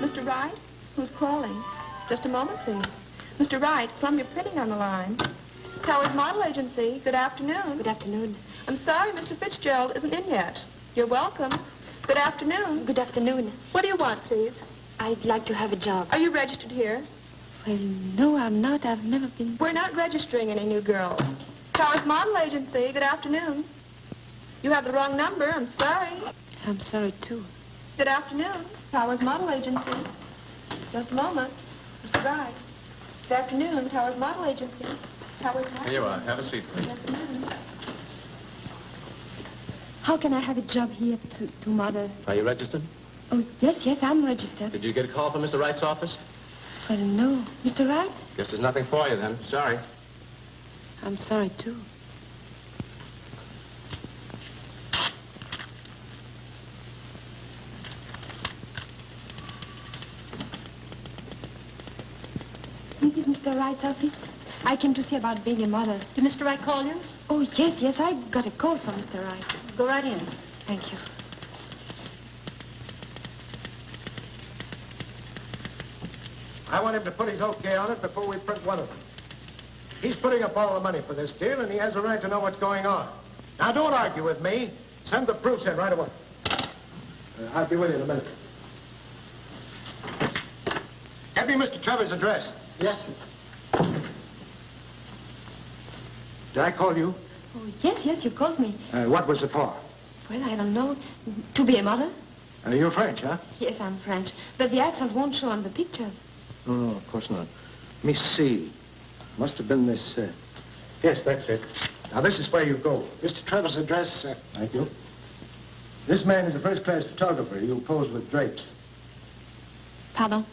Mr. Wright? Who's calling? Just a moment, please. Mr. Wright, Columbia Printing on the line. Towers Model Agency. Good afternoon. Good afternoon. I'm sorry Mr. Fitzgerald isn't in yet. You're welcome. Good afternoon. Good afternoon. What do you want, please? I'd like to have a job. Are you registered here? Well, no, I'm not. I've never been... We're not registering any new girls. Towers Model Agency. Good afternoon. You have the wrong number. I'm sorry. I'm sorry, too. Good afternoon. Towers Model Agency. Just a moment. Mr. Wright. Good afternoon. Towers Model Agency. Towers Model. Here you are. Have a seat, please. Good afternoon. How can I have a job here to model? Are you registered? Oh, yes, I'm registered. Did you get a call from Mr. Wright's office? Well, no. Mr. Wright? Guess there's nothing for you then. Sorry. I'm sorry, too. This is Mr. Wright's office. I came to see about being a model. Did Mr. Wright call you? Oh, yes, I got a call from Mr. Wright. Go right in. Thank you. I want him to put his okay on it before we print one of them. He's putting up all the money for this deal, and he has a right to know what's going on. Now, don't argue with me. Send the proofs in right away. I'll be with you in a minute. Get me Mr. Trevor's address. Yes, sir. Did I call you? Oh, yes, you called me. What was it for? Well, I don't know. To be a model? You're French, huh? Yes, I'm French. But the accent won't show on the pictures. No, of course not. Let me see. Must have been this, Yes, that's it. Now, this is where you go. Mr. Trevor's address, sir. Thank you. This man is a first-class photographer. You'll pose with drapes. Pardon?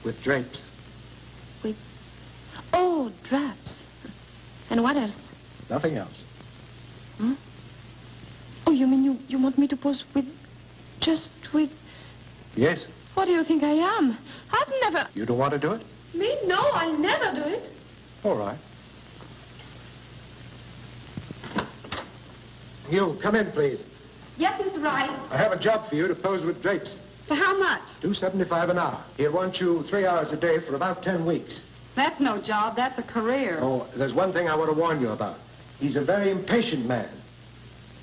With drapes. With... Oh, drapes. And what else? Nothing else. Huh? Oh, you mean you want me to pose with... just with... Yes. What do you think I am? I've never... You don't want to do it? Me? No, I'll never do it. All right. You, come in, please. Yes, Mr. Wright. I have a job for you to pose with drapes. For how much? $2.75 an hour. He'll want you 3 hours a day for about 10 weeks. That's no job. That's a career. Oh, there's one thing I want to warn you about. He's a very impatient man.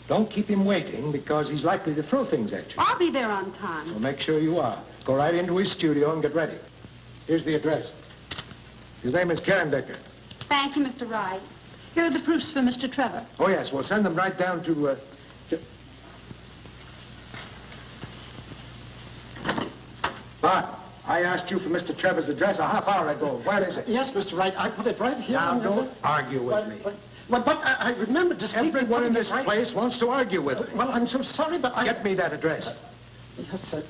Don't keep him waiting because he's likely to throw things at you. I'll be there on time. Well, make sure you are. Go right into his studio and get ready. Here's the address. His name is Decker. Thank you, Mr. Wright. Here are the proofs for Mr. Trevor. Oh, yes. We'll send them right down to... Bart, I asked you for Mr. Trevor's address a half hour ago. Where is it? Yes, Mr. Wright. I put it right here. Now, don't argue with me. But I remember distinctly... Everyone in this place wants to argue with me. Well, I'm so sorry, but I... Get me that address. Yes, sir.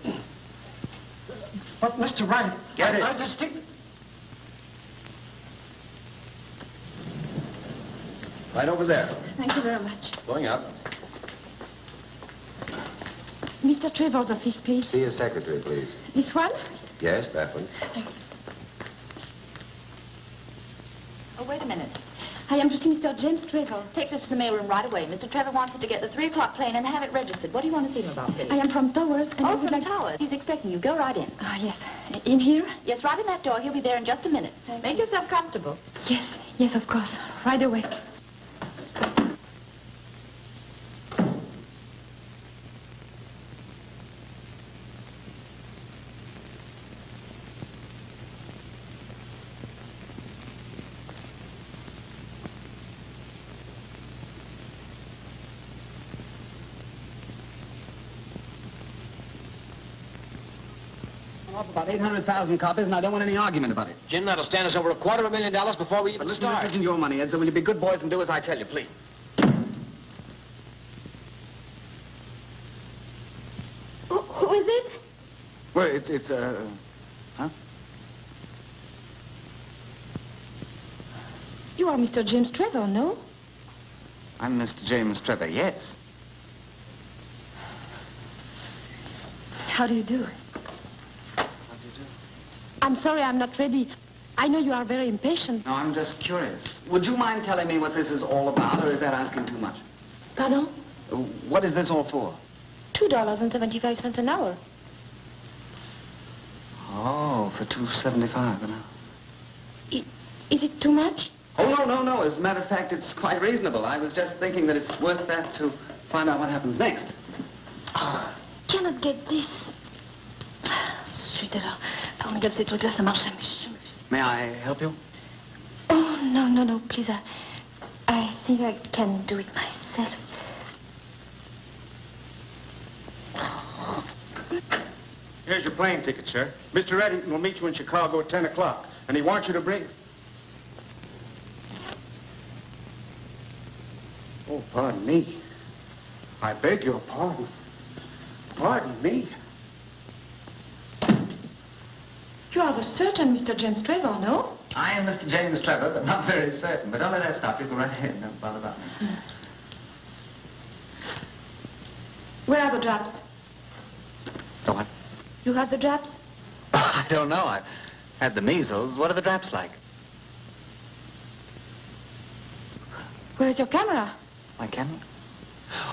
But, Mr. Wright... Get it. I distinctly... Right over there. Thank you very much. Going up. Mr. Trevor's office, please. See his secretary, please. This one? Yes, that one. Thank you. Oh, wait a minute. I am to see Mr. James Trevor. Take this to the mailroom right away. Mr. Trevor wants you to get the 3 o'clock plane and have it registered. What do you want to see him about, Billy? I am from Towers, and I Oh, would from like... Towers. He's expecting you. Go right in. Ah, yes. In here? Yes, right in that door. He'll be there in just a minute. Make yourself comfortable. Yes, of course. Right away. Off about 800,000 copies, and I don't want any argument about it. Jim, that'll stand us over $250,000 before we even But listen, start. this isn't your money, Ed, so will you be good boys and do as I tell you, please? Who is it? Well, it's huh? You are Mr. James Trevor, no? I'm Mr. James Trevor, yes. How do you do? I'm sorry I'm not ready. I know you are very impatient. No, I'm just curious. Would you mind telling me what this is all about, or is that asking too much? Pardon? What is this all for? $2.75 an hour. for $2.75 an hour. Is it too much? Oh, no. As a matter of fact, it's quite reasonable. I was just thinking that it's worth that to find out what happens next. Cannot get this. Zut alors. Formidable, ces trucs-là, ça marche jamais. May I help you? Oh, no, please. I think I can do it myself. Here's your plane ticket, sir. Mr. Eddington will meet you in Chicago at 10 o'clock, and he wants you to bring... Oh, pardon me. I beg your pardon. Pardon me. You are the certain Mr. James Trevor, no? I am Mr. James Trevor, but not very certain. But don't let that stop you. Go right ahead. Don't bother about me. Where are the drops? The what? You have the drops? I don't know. I've had the measles. What are the drops like? Where is your camera? My camera?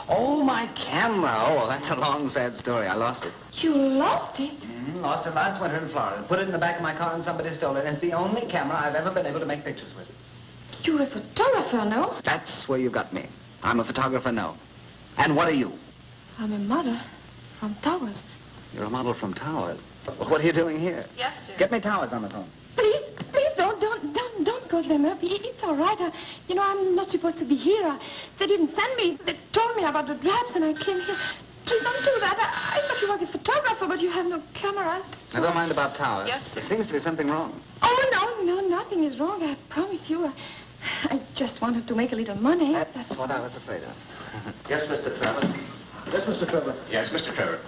Oh, my camera. Oh, that's a long, sad story. I lost it. You lost it? Lost it last winter in Florida. Put it in the back of my car and somebody stole it. And it's the only camera I've ever been able to make pictures with. You're a photographer, no? That's where you got me. I'm a photographer, no. And what are you? I'm a model from Towers. You're a model from Towers. What are you doing here? Yes, sir. Get me Towers on the phone. Please, don't call them up. It's all right. I'm not supposed to be here. They didn't send me. They told me about the drops and I came here. Please don't do that. I thought you was a photographer, but you have no cameras. So... Never mind about Towers. Yes, sir. There seems to be something wrong. Oh, no, nothing is wrong. I promise you. I just wanted to make a little money. That's what I was afraid of. Yes, Mr. Trevor. Yes, Mr. Trevor. Yes, Mr. Trevor.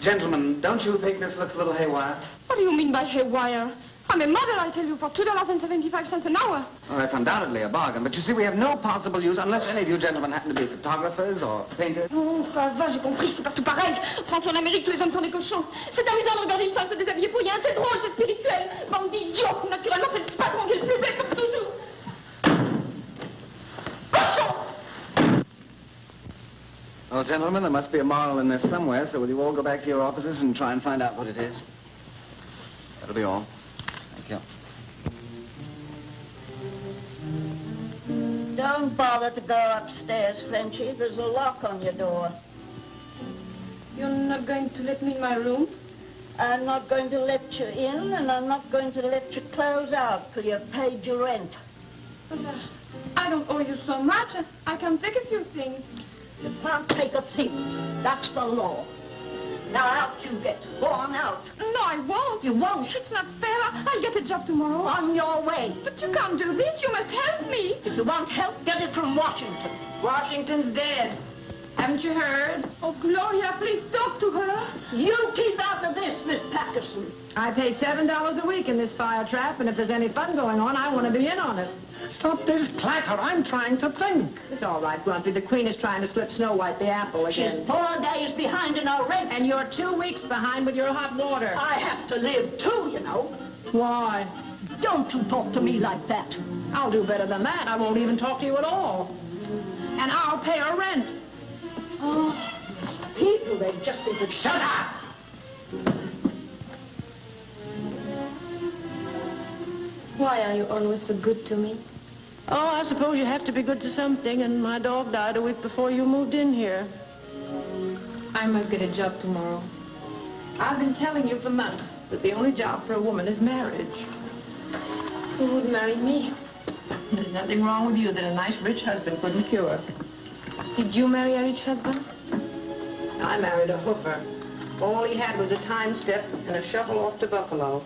Gentlemen, don't you think this looks a little haywire? What do you mean by haywire? I'm a model, I tell you, for $2.75 an hour. Well, that's undoubtedly a bargain, but you see, we have no possible use unless any of you gentlemen happen to be photographers or painters. Oh, ça va, j'ai compris, c'est partout pareil. France ou en Amérique, tous les hommes sont des cochons. C'est amusant de regarder une femme se déshabiller pour rien, c'est drôle, c'est spirituel. Bande d'idiots, naturellement, c'est le patron qui est le plus bête comme toujours. Cochon! Well, gentlemen, there must be a moral in this somewhere, so will you all go back to your offices and try and find out what it is? That'll be all. Thank you. Don't bother to go upstairs, Frenchy. There's a lock on your door. You're not going to let me in my room? I'm not going to let you in, and I'm not going to let you close out till you've paid your rent. But I don't owe you so much. I can take a few things. You can't take a thing. That's the law. Now out you get. Go on out. No, I won't. You won't. It's not fair. I'll get a job tomorrow. On your way. But you can't do this. You must help me. If you want help, get it from Washington. Washington's dead. Haven't you heard? Oh, Gloria, please talk to her. You keep out of this, Miss Patterson. I pay $7 a week in this fire trap, and if there's any fun going on, I want to be in on it. Stop this clatter. I'm trying to think. It's all right, Grumpy. The Queen is trying to slip Snow White the apple She's again. 4 days behind in her rent. And you're 2 weeks behind with your hot water. I have to live, too, you know. Why? Don't you talk to me like that. I'll do better than that. I won't even talk to you at all. And I'll pay her rent. Oh, these people, they've just been... Shut up! Why are you always so good to me? Oh, I suppose you have to be good to something, and my dog died a week before you moved in here. I must get a job tomorrow. I've been telling you for months that the only job for a woman is marriage. Who would marry me? There's nothing wrong with you that a nice, rich husband couldn't cure. Did you marry a rich husband? I married a hoofer. All he had was a time step and a shovel off to Buffalo.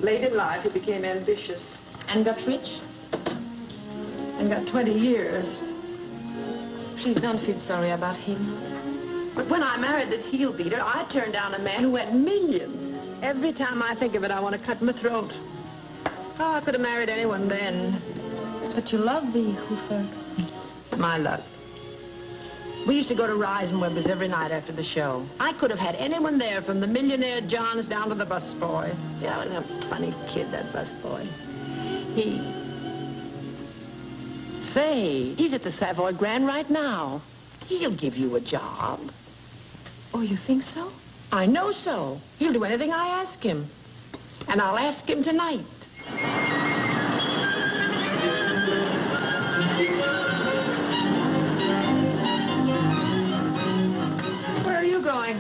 Late in life, he became ambitious. And got rich? And got 20 years. Please don't feel sorry about him. But when I married this heel beater, I turned down a man who had millions. Every time I think of it, I want to cut my throat. Oh, I could have married anyone then. But you love the hoofer. My luck. We used to go to Reisenweber's every night after the show. I could have had anyone there, from the millionaire Johns down to the busboy. Yeah, was a funny kid, that busboy. Say, he's at the Savoy Grand right now. He'll give you a job. Oh, you think so? I know so. He'll do anything I ask him. And I'll ask him tonight. Where are you going?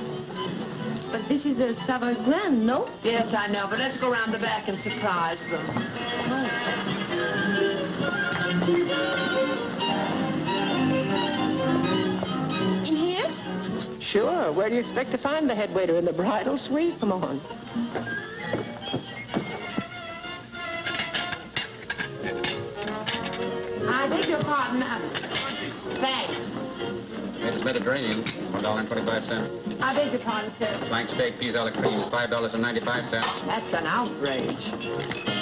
But this is the Savoy Grand, no? Yes, I know, but let's go around the back and surprise them. In here? Sure. Where do you expect to find the head waiter? In the bridal suite? Come on. I beg your pardon. Thanks. It's Mediterranean, $1.25. I beg your pardon, sir. Flank steak, peas a la cream, $5.95. That's an outrage.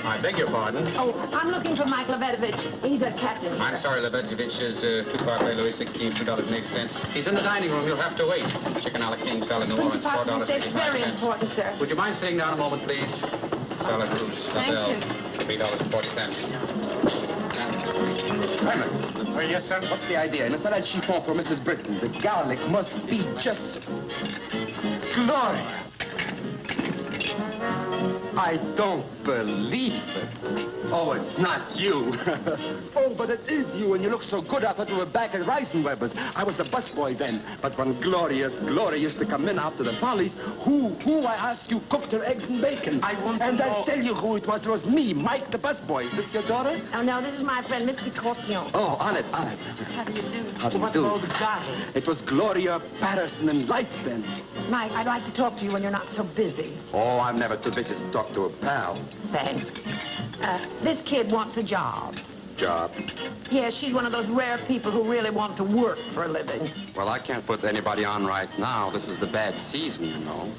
I beg your pardon. Oh, I'm looking for Mike Lebetovich. He's a captain. I'm sorry, Lebetovich is two-parfait Louis 16, $2.80. He's in the dining room. You'll have to wait. Chicken a la king, salad New Orleans, It's very $4.85. important, sir. Would you mind sitting down a moment, please? Salad rouge, Thank $3.40. Trevor, Yes, sir. what's the idea? In a salad chiffon for Mrs. Britton, the garlic must be just... Gloria. I don't believe it. Oh, it's not you. Oh, but it is you, and you look so good. I thought you were back at Reisenweber's. I was a busboy then. But when Gloria used to come in after the follies, who, I ask you, cooked her eggs and bacon? I won't And I'll tell you who it was. It was me, Mike the busboy. Is this your daughter? Oh, no, this is my friend, Mr. Courtillon. Oh, on it. How do you do? How do you do? It was Gloria, Patterson, and Lights then. Mike, I'd like to talk to you when you're not so busy. Oh, I'm never too busy to talk to a pal. Thanks. This kid wants a job. Job? Yes, she's one of those rare people who really want to work for a living. Well, I can't put anybody on right now. This is the bad season, you know.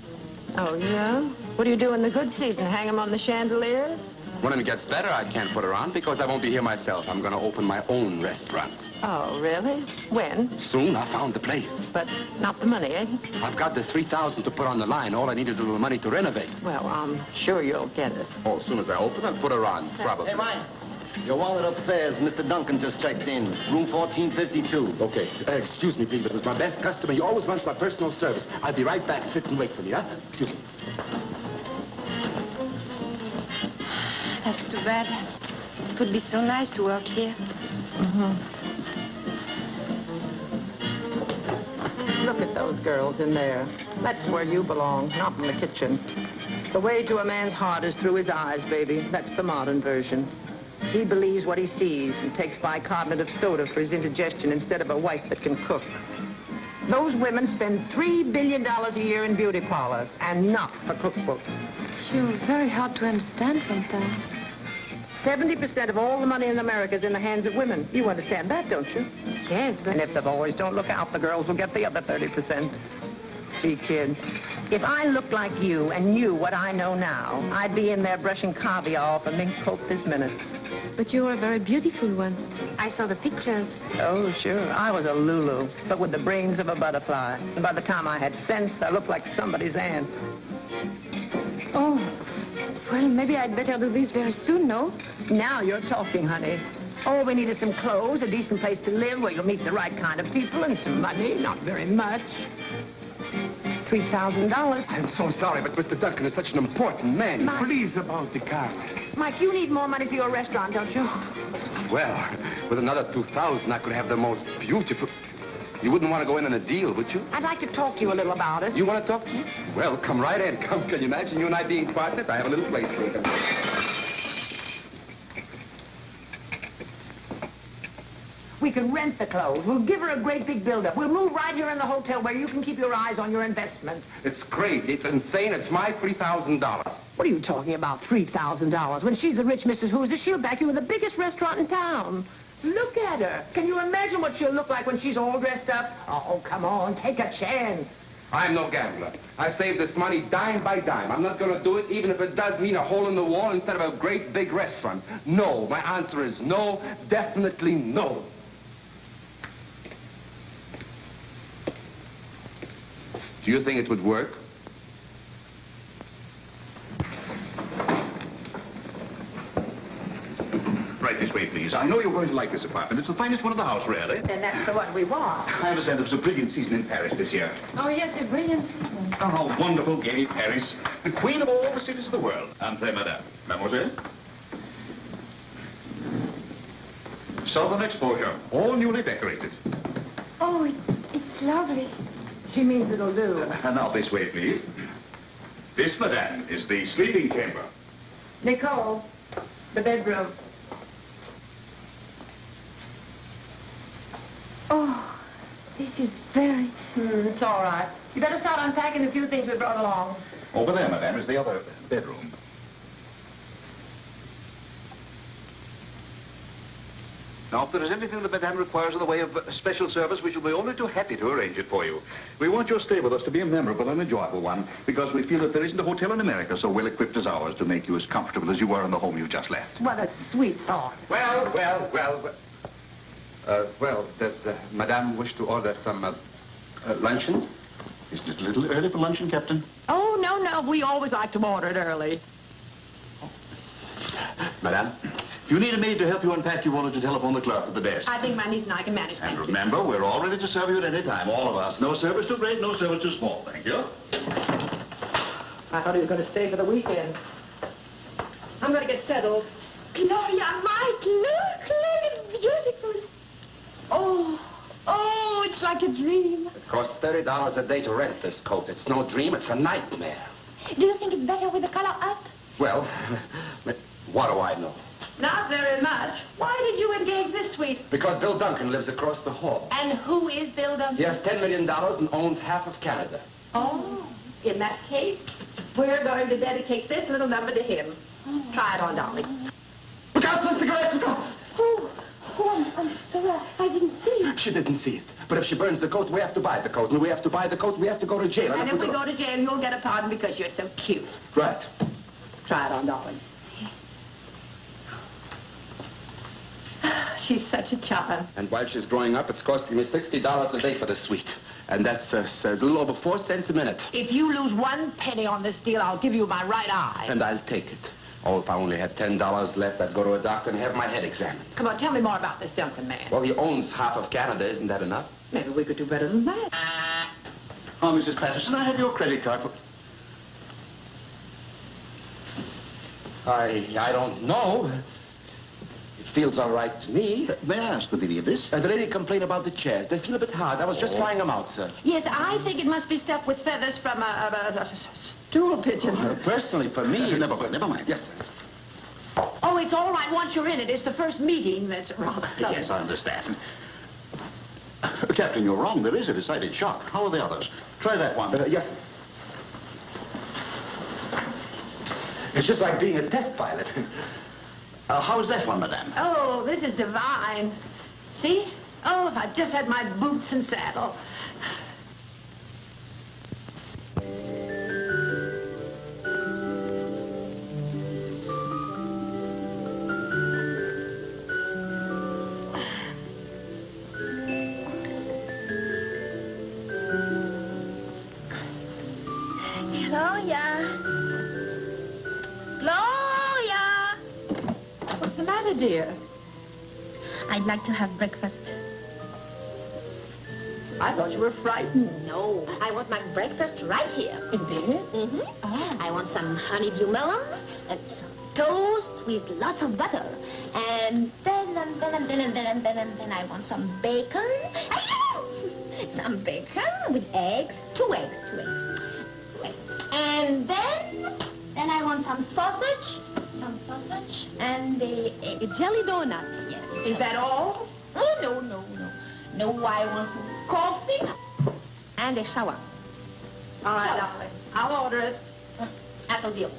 Oh, yeah? What do you do in the good season? Hang them on the chandeliers? When it gets better, I can't put her on because I won't be here myself. I'm going to open my own restaurant. Oh, really? When? Soon, I found the place. But not the money, eh? I've got the $3,000 to put on the line. All I need is a little money to renovate. Well, I'm sure you'll get it. Oh, as soon as I open, I'll put her on, probably. Hey, Mike. Your wallet upstairs. Mr. Duncan just checked in. Room 1452. Okay. Excuse me, please, but it was my best customer. He always wants my personal service. I'll be right back. Sit and wait for me, huh? Excuse me. That's too bad. It would be so nice to work here. Look at those girls in there. That's where you belong, not in the kitchen. The way to a man's heart is through his eyes, baby. That's the modern version. He believes what he sees and takes bicarbonate of soda for his indigestion instead of a wife that can cook. Those women spend $3 billion a year in beauty parlors and not for cookbooks. You're very hard to understand sometimes. 70% of all the money in America is in the hands of women. You understand that, don't you? Yes, but... And if the boys don't look out, the girls will get the other 30%. Gee, kid, if I looked like you and knew what I know now, I'd be in there brushing caviar off a mink coat this minute. But you were very beautiful once. I saw the pictures. Oh, sure. I was a Lulu, but with the brains of a butterfly. And by the time I had sense, I looked like somebody's aunt. Oh, well, maybe I'd better do this very soon, no? Now you're talking, honey. All we need is some clothes, a decent place to live where you'll meet the right kind of people, and some money, not very much. $3,000. I'm so sorry, but Mr. Duncan is such an important man. Mike. Please, about the garlic. Mike, you need more money for your restaurant, don't you? Well, with another $2,000, I could have the most beautiful... You wouldn't want to go in on a deal, would you? I'd like to talk to you a little about it. You want to talk to me? Well, come right in. Come, can you imagine you and I being partners? I have a little place for you. We can rent the clothes. We'll give her a great big build-up. We'll move right here in the hotel where you can keep your eyes on your investment. It's crazy. It's insane. It's my $3,000. What are you talking about, $3,000? When she's the rich Mrs. Hoosier, she'll back you with the biggest restaurant in town. Look at her. Can you imagine what she'll look like when she's all dressed up? Oh, come on, take a chance. I'm no gambler. I saved this money dime by dime. I'm not going to do it even if it does mean a hole in the wall instead of a great big restaurant. No. My answer is no. Definitely no. Do you think it would work? Right, this way, please. I know you're going to like this apartment. It's the finest one in the house, really. Then that's the one we want. I understand it was a brilliant season in Paris this year. Oh, yes, a brilliant season. Oh, how wonderful, gay Paris. The queen of all the cities of the world. Entrez, madame. Mademoiselle? Southern exposure, all newly decorated. Oh, it's lovely. She means it'll do. And now this way, please. This, madame, is the sleeping chamber. Nicole, the bedroom. Oh, this is very... It's all right. You better start unpacking the few things we brought along. Over there, madame, is the other bedroom. Now, if there is anything that Madame requires in the way of special service, we shall be only too happy to arrange it for you. We want your stay with us to be a memorable and enjoyable one, because we feel that there isn't a hotel in America so well equipped as ours to make you as comfortable as you were in the home you just left. What a sweet thought. Well, does Madame wish to order some luncheon? Isn't it a little early for luncheon, Captain? Oh, no. We always like to order it early. Madame? If you need a maid to help you unpack, you wanted to telephone the clerk at the desk. I think my niece and I can manage that. And remember, we're all ready to serve you at any time, all of us. No service too great, no service too small. Thank you. I thought he was going to stay for the weekend. I'm going to get settled. Gloria, Mike, look, it's beautiful. Oh, it's like a dream. It costs $30 a day to rent this coat. It's no dream, it's a nightmare. Do you think it's better with the collar up? Well, what do I know? Not very much. Why did you engage this suite? Because Bill Duncan lives across the hall. And who is Bill Duncan? He has $10 million and owns half of Canada. Oh, in that case, we're going to dedicate this little number to him. Try it on, darling. Look out, Mr. Gray, look out! I'm sorry. I didn't see it. She didn't see it. But if she burns the coat, we have to buy the coat. And if we have to buy the coat, we have to go to jail. And if we go to jail, you'll get a pardon because you're so cute. Right. Try it on, darling. She's such a child. And while she's growing up, it's costing me $60 a day for the suite. And that's a little over 4 cents a minute. If you lose 1 penny on this deal, I'll give you my right eye. And I'll take it. Oh, if I only had $10 left, I'd go to a doctor and have my head examined. Come on, tell me more about this Duncan man. Well, he owns half of Canada. Isn't that enough? Maybe we could do better than that. Oh, Mrs. Patterson, I have your credit card for... I don't know. It feels all right to me. May I ask with any of this? The lady complained about the chairs. They feel a bit hard. I was just trying them out, sir. Yes, I think it must be stuffed with feathers from a stool pigeon. Personally, for me... Never mind. Yes, sir. Oh, it's all right once you're in it. It's the first meeting that's rather sudden. Yes, I understand. Captain, you're wrong. There is a decided shock. How are the others? Try that one. Yes, sir. It's just like being a test pilot. How's that one, madame? Oh, this is divine. See? Oh, if I just had my boots and saddle. Gloria! What's the matter, dear? I'd like to have breakfast. I thought you were frightened. No, I want my breakfast right here. In bed? Mm-hmm. Oh. I want some honeydew melon and some toast with lots of butter. And then I want some bacon. Some bacon with eggs. Two eggs. And then I want some sausage. And a jelly donut. Yes. Is that all? Oh, no. No, I want some coffee and a shower. All right, darling. I'll order it. That'll deal.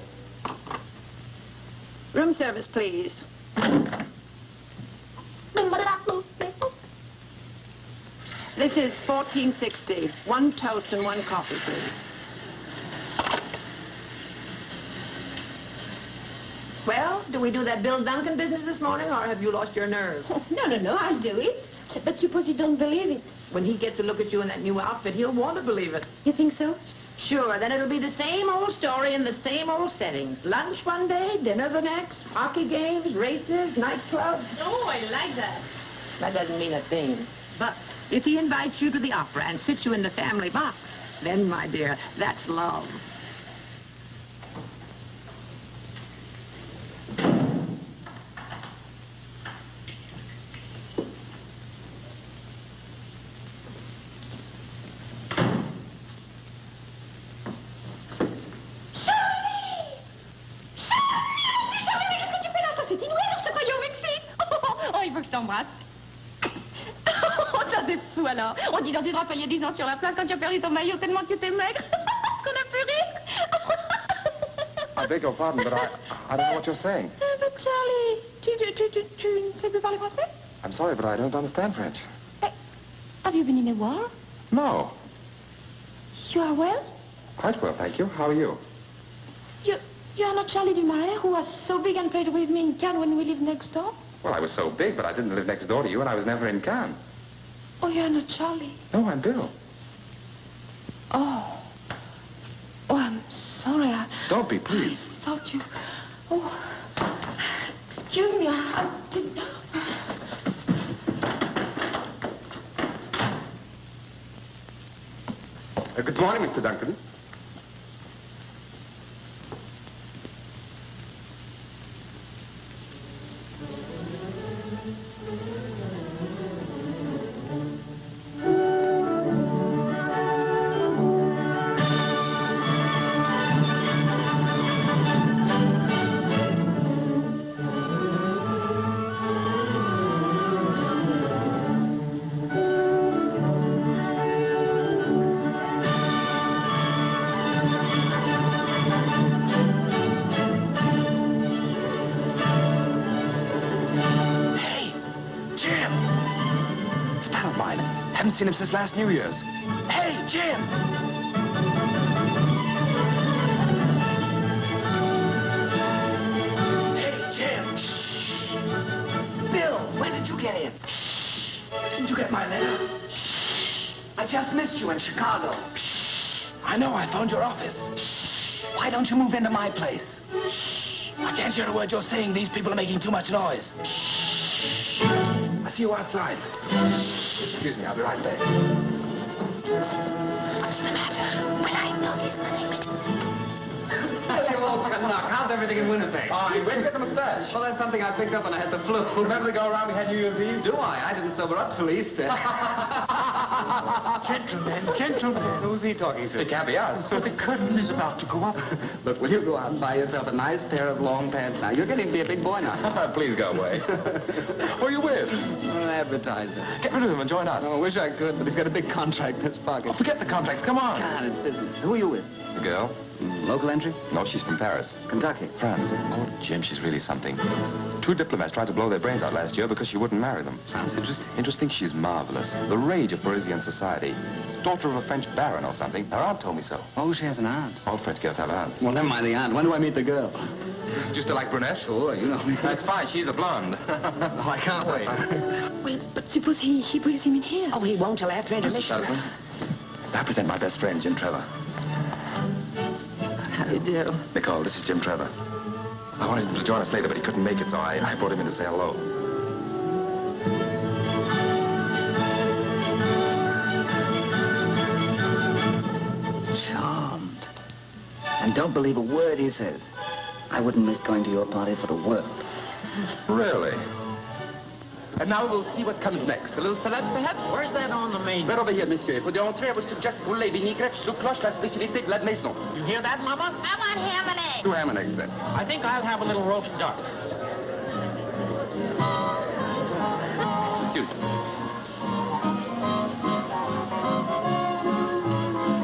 Room service, please. This is $14.60. 1 toast and 1 coffee, please. Well, do we do that Bill Duncan business this morning, or have you lost your nerve? Oh, no, I'll do it. But suppose you don't believe it. When he gets a look at you in that new outfit, he'll want to believe it. You think so? Sure, then it'll be the same old story in the same old settings. Lunch one day, dinner the next, hockey games, races, nightclubs. Oh, I like that. That doesn't mean a thing. But if he invites you to the opera and sits you in the family box, then, my dear, that's love. Oh, ça c'est fou alors. On dit donc tu te rappelles il y a 10 ans sur la plage quand tu as perdu ton maillot tellement que tu étais maigre. Est-ce qu'on a pu rire? I beg your pardon, but I don't know what you're saying. But Charlie, tu ne sais plus parler français? I'm sorry, but I don't understand French. Hey, have you been in a war? No. You are well? Quite well, thank you. How are you? You are not Charlie Dumaret, who was so big and played with me in Cannes when we lived next door? Well, I was so big, but I didn't live next door to you, and I was never in Cannes. Oh, you're not Charlie. No, I'm Bill. Oh. Oh, I'm sorry. Don't be, please. I thought you... Oh. Excuse me, I didn't... Good morning, Mr. Duncan. Seen him since last New Year's. Hey, Jim! Hey, Jim! Shh! Bill, when did you get in? Shh! Didn't you get my letter? Shh! I just missed you in Chicago. Shh! I know, I phoned your office. Shh! Why don't you move into my place? Shh! I can't hear a word you're saying. These people are making too much noise. Shh! I see you outside. Excuse me, I'll be right back. What's the matter? Well, I know this money. Hello, old knock. How's everything in Winnipeg? Fine. Where'd you get the mustache? Well, that's something I picked up when I had the flu. Remember the go-around we had New Year's Eve? Do I? I didn't sober up till Easter. Gentlemen. Who's he talking to? It can't be us. The curtain is about to go up. Look, will you go out and buy yourself a nice pair of long pants now? You're getting to be a big boy now. Please go away. Who are you with? An advertiser. Get rid of him and join us. Oh, I wish I could, but he's got a big contract in his pocket. Oh, forget the contracts. Come on. God, it's business. Who are you with? The girl? Local entry? No, she's from Paris. Kentucky. France. Oh, Jim, she's really something. 2 diplomats tried to blow their brains out last year because she wouldn't marry them. Sounds interesting. Interesting? She's marvelous. The rage of Parisian society. Daughter of a French baron or something. Her aunt told me so. Oh, she has an aunt. All French girls have aunts. Well, never mind the aunt. When do I meet the girl? Do you still like brunettes? Sure, you know. That's fine. She's a blonde. Oh, I can't wait. Well, but suppose he brings him in here. Oh, he won't till after Mr. intermission. Patterson, I present my best friend, Jim Trevor. How do you do? Nicole, this is Jim Trevor. I wanted him to join us later, but he couldn't make it, so I brought him in to say hello. Charmed. And don't believe a word he says. I wouldn't miss going to your party for the world. Really? And now we'll see what comes next. A little salad, perhaps? Where's that on the menu? Right over here, monsieur. Il faut d'entrée, I would suggest poulet, vinaigrette, sous cloche, la spécialité de la maison. You hear that, Mama? I want ham and eggs. 2 ham and eggs, then. I think I'll have a little roast duck. Excuse me.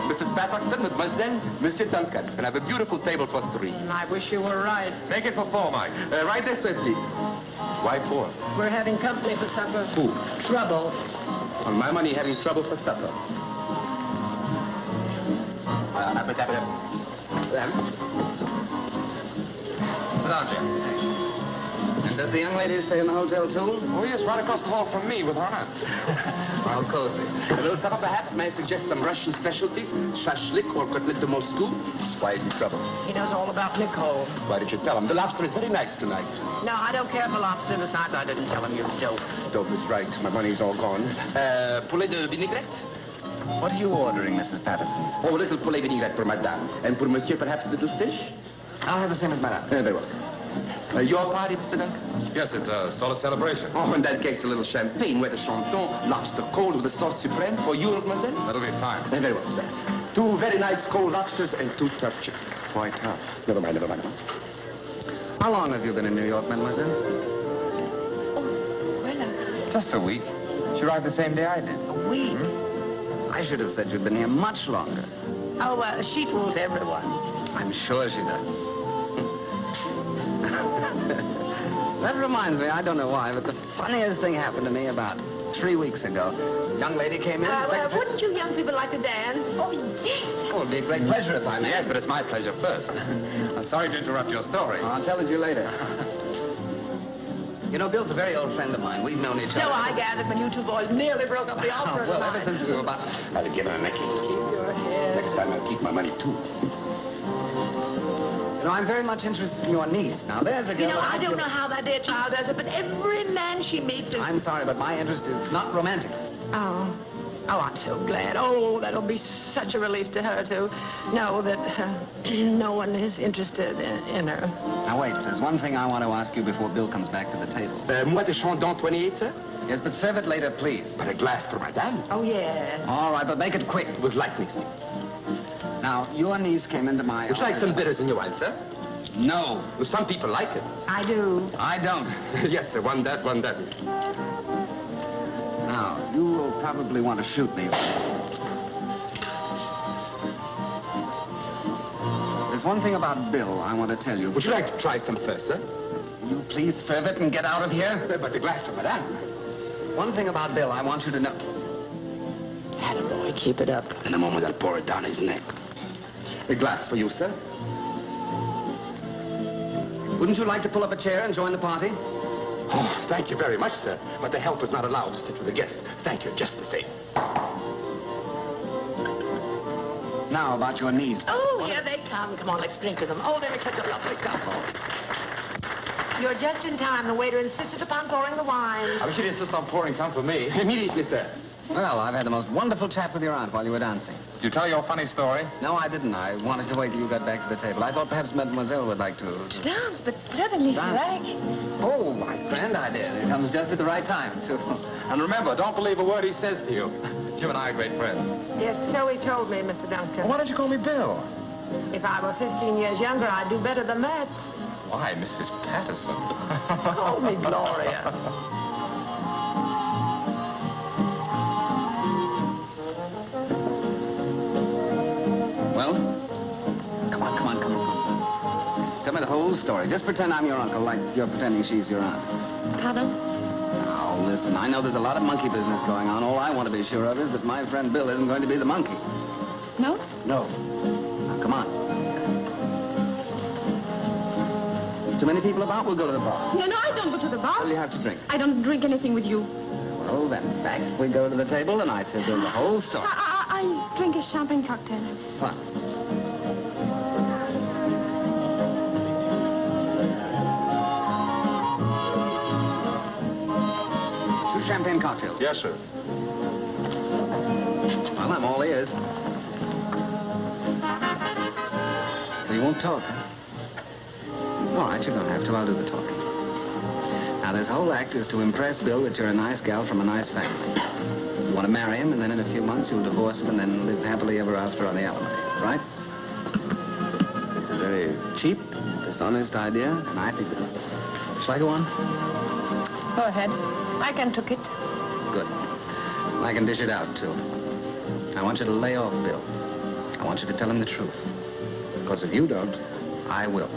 Mrs. Patterson, mademoiselle, Monsieur Duncan. And I have a beautiful table for 3. I wish you were right. Make it for 4, Mike. Right this way, please. Why 4? We're having company for supper. Who? Trouble. On my money, having trouble for supper. Sit down, Jim. And does the young lady stay in the hotel, too? Oh, yes, right across the hall from me with her aunt. All cozy. A little supper, perhaps? May I suggest some Russian specialties? Shashlik or cutlet de Moscow? Why is he trouble? He knows all about Nicole. Why did you tell him? The lobster is very nice tonight. No, I don't care for lobster. Besides, I didn't tell him, you dope. Dope is right. My money's all gone. Poulet de vinaigrette? What are you ordering, Mrs. Patterson? Oh, a little poulet vinaigrette for madame. And for monsieur, perhaps a little fish? I'll have the same as madame. Very well, sir. Your party, Mr. Duncan? Yes, it's a sort of celebration. Oh, in that case, a little champagne with a chanton, lobster cold with a sauce supreme for you, mademoiselle? That'll be fine. Very well, sir. 2 very nice cold lobsters and 2 tough chickens. Quite tough. Never mind, never mind. How long have you been in New York, mademoiselle? Oh, well, Just a week. She arrived the same day I did. A week? I should have said you'd been here much longer. Oh, she fools everyone. I'm sure she does. That reminds me, I don't know why, but the funniest thing happened to me about 3 weeks ago. This young lady came in, secretary... Wouldn't you young people like to dance? oh, yes. Oh, it'd be a great pleasure if I may. Yes, but it's my pleasure first. I'm sorry to interrupt your story. I'll tell it you later. You know, Bill's a very old friend of mine. We've known each other. So I gathered when you two boys nearly broke up the opera. Well, ever since we were about... I'll give her a necking. Keep your head. Next time I'll keep my money, too. You know, I'm very much interested in your niece. Now, there's a girl... You know, I don't know how that dear child does it, but every man she meets is... I'm sorry, but my interest is not romantic. Oh. Oh, I'm so glad. Oh, that'll be such a relief to her to know that no one is interested in her. Now, wait. There's one thing I want to ask you before Bill comes back to the table. Moi de Chandon 28, sir? Yes, but serve it later, please. But a glass for madame. Oh, yes. All right, but make it quick. With light mixing. Now, your niece came into my Would you like office- some bitters in your wine, sir? No. Well, some people like it. I do. I don't. Yes, sir. One does, one doesn't. Now, you will probably want to shoot me. There's one thing about Bill I want to tell you. Would you like to try some first, sir? Will you please serve it and get out of here? But a glass for madame. One thing about Bill I want you to know. Attaboy, keep it up. In a moment, I'll pour it down his neck. A glass for you, sir. Wouldn't you like to pull up a chair and join the party? Oh, thank you very much, sir. But the help is not allowed to sit with the guests. Thank you, just the same. Now, about your niece. Oh, here they come. Come on, let's drink to them. Oh, they make such a lovely couple. You're just in time. The waiter insisted upon pouring the wine. I wish you'd insist on pouring some for me. Immediately, sir. Well, I've had the most wonderful chat with your aunt while you were dancing. Did you tell your funny story? No, I didn't. I wanted to wait till you got back to the table. I thought perhaps Mademoiselle would like to... Dance, but certainly Dance. Frank. Oh, my grand idea. It comes just at the right time, too. And remember, don't believe a word he says to you. Jim and I are great friends. Yes, so he told me, Mr. Duncan. Why don't you call me Bill? If I were 15 years younger, I'd do better than that. Why, Mrs. Patterson? Call me Gloria. Well? Come on, come on, come on. Tell me the whole story. Just pretend I'm your uncle, like you're pretending she's your aunt. Pardon? Now, listen, I know there's a lot of monkey business going on. All I want to be sure of is that my friend Bill isn't going to be the monkey. No? No. Now, come on. Too many people about? We'll go to the bar. No, I don't go to the bar. Well, you have to drink. I don't drink anything with you. Well, then, back we go to the table, and I tell Bill the whole story. I drink a champagne cocktail. Fine. Two champagne cocktails. Yes, sir. Well, I'm all ears. So you won't talk, huh? All right, you don't have to. I'll do the talking. Now, this whole act is to impress Bill that you're a nice gal from a nice family. You want to marry him, and then in a few months you'll divorce him and then live happily ever after on the alimony, right? It's a very cheap, dishonest idea, and I think that... Shall I go on? Go ahead. I can took it. Good. I can dish it out, too. I want you to lay off Bill. I want you to tell him the truth. Because if you don't, I will.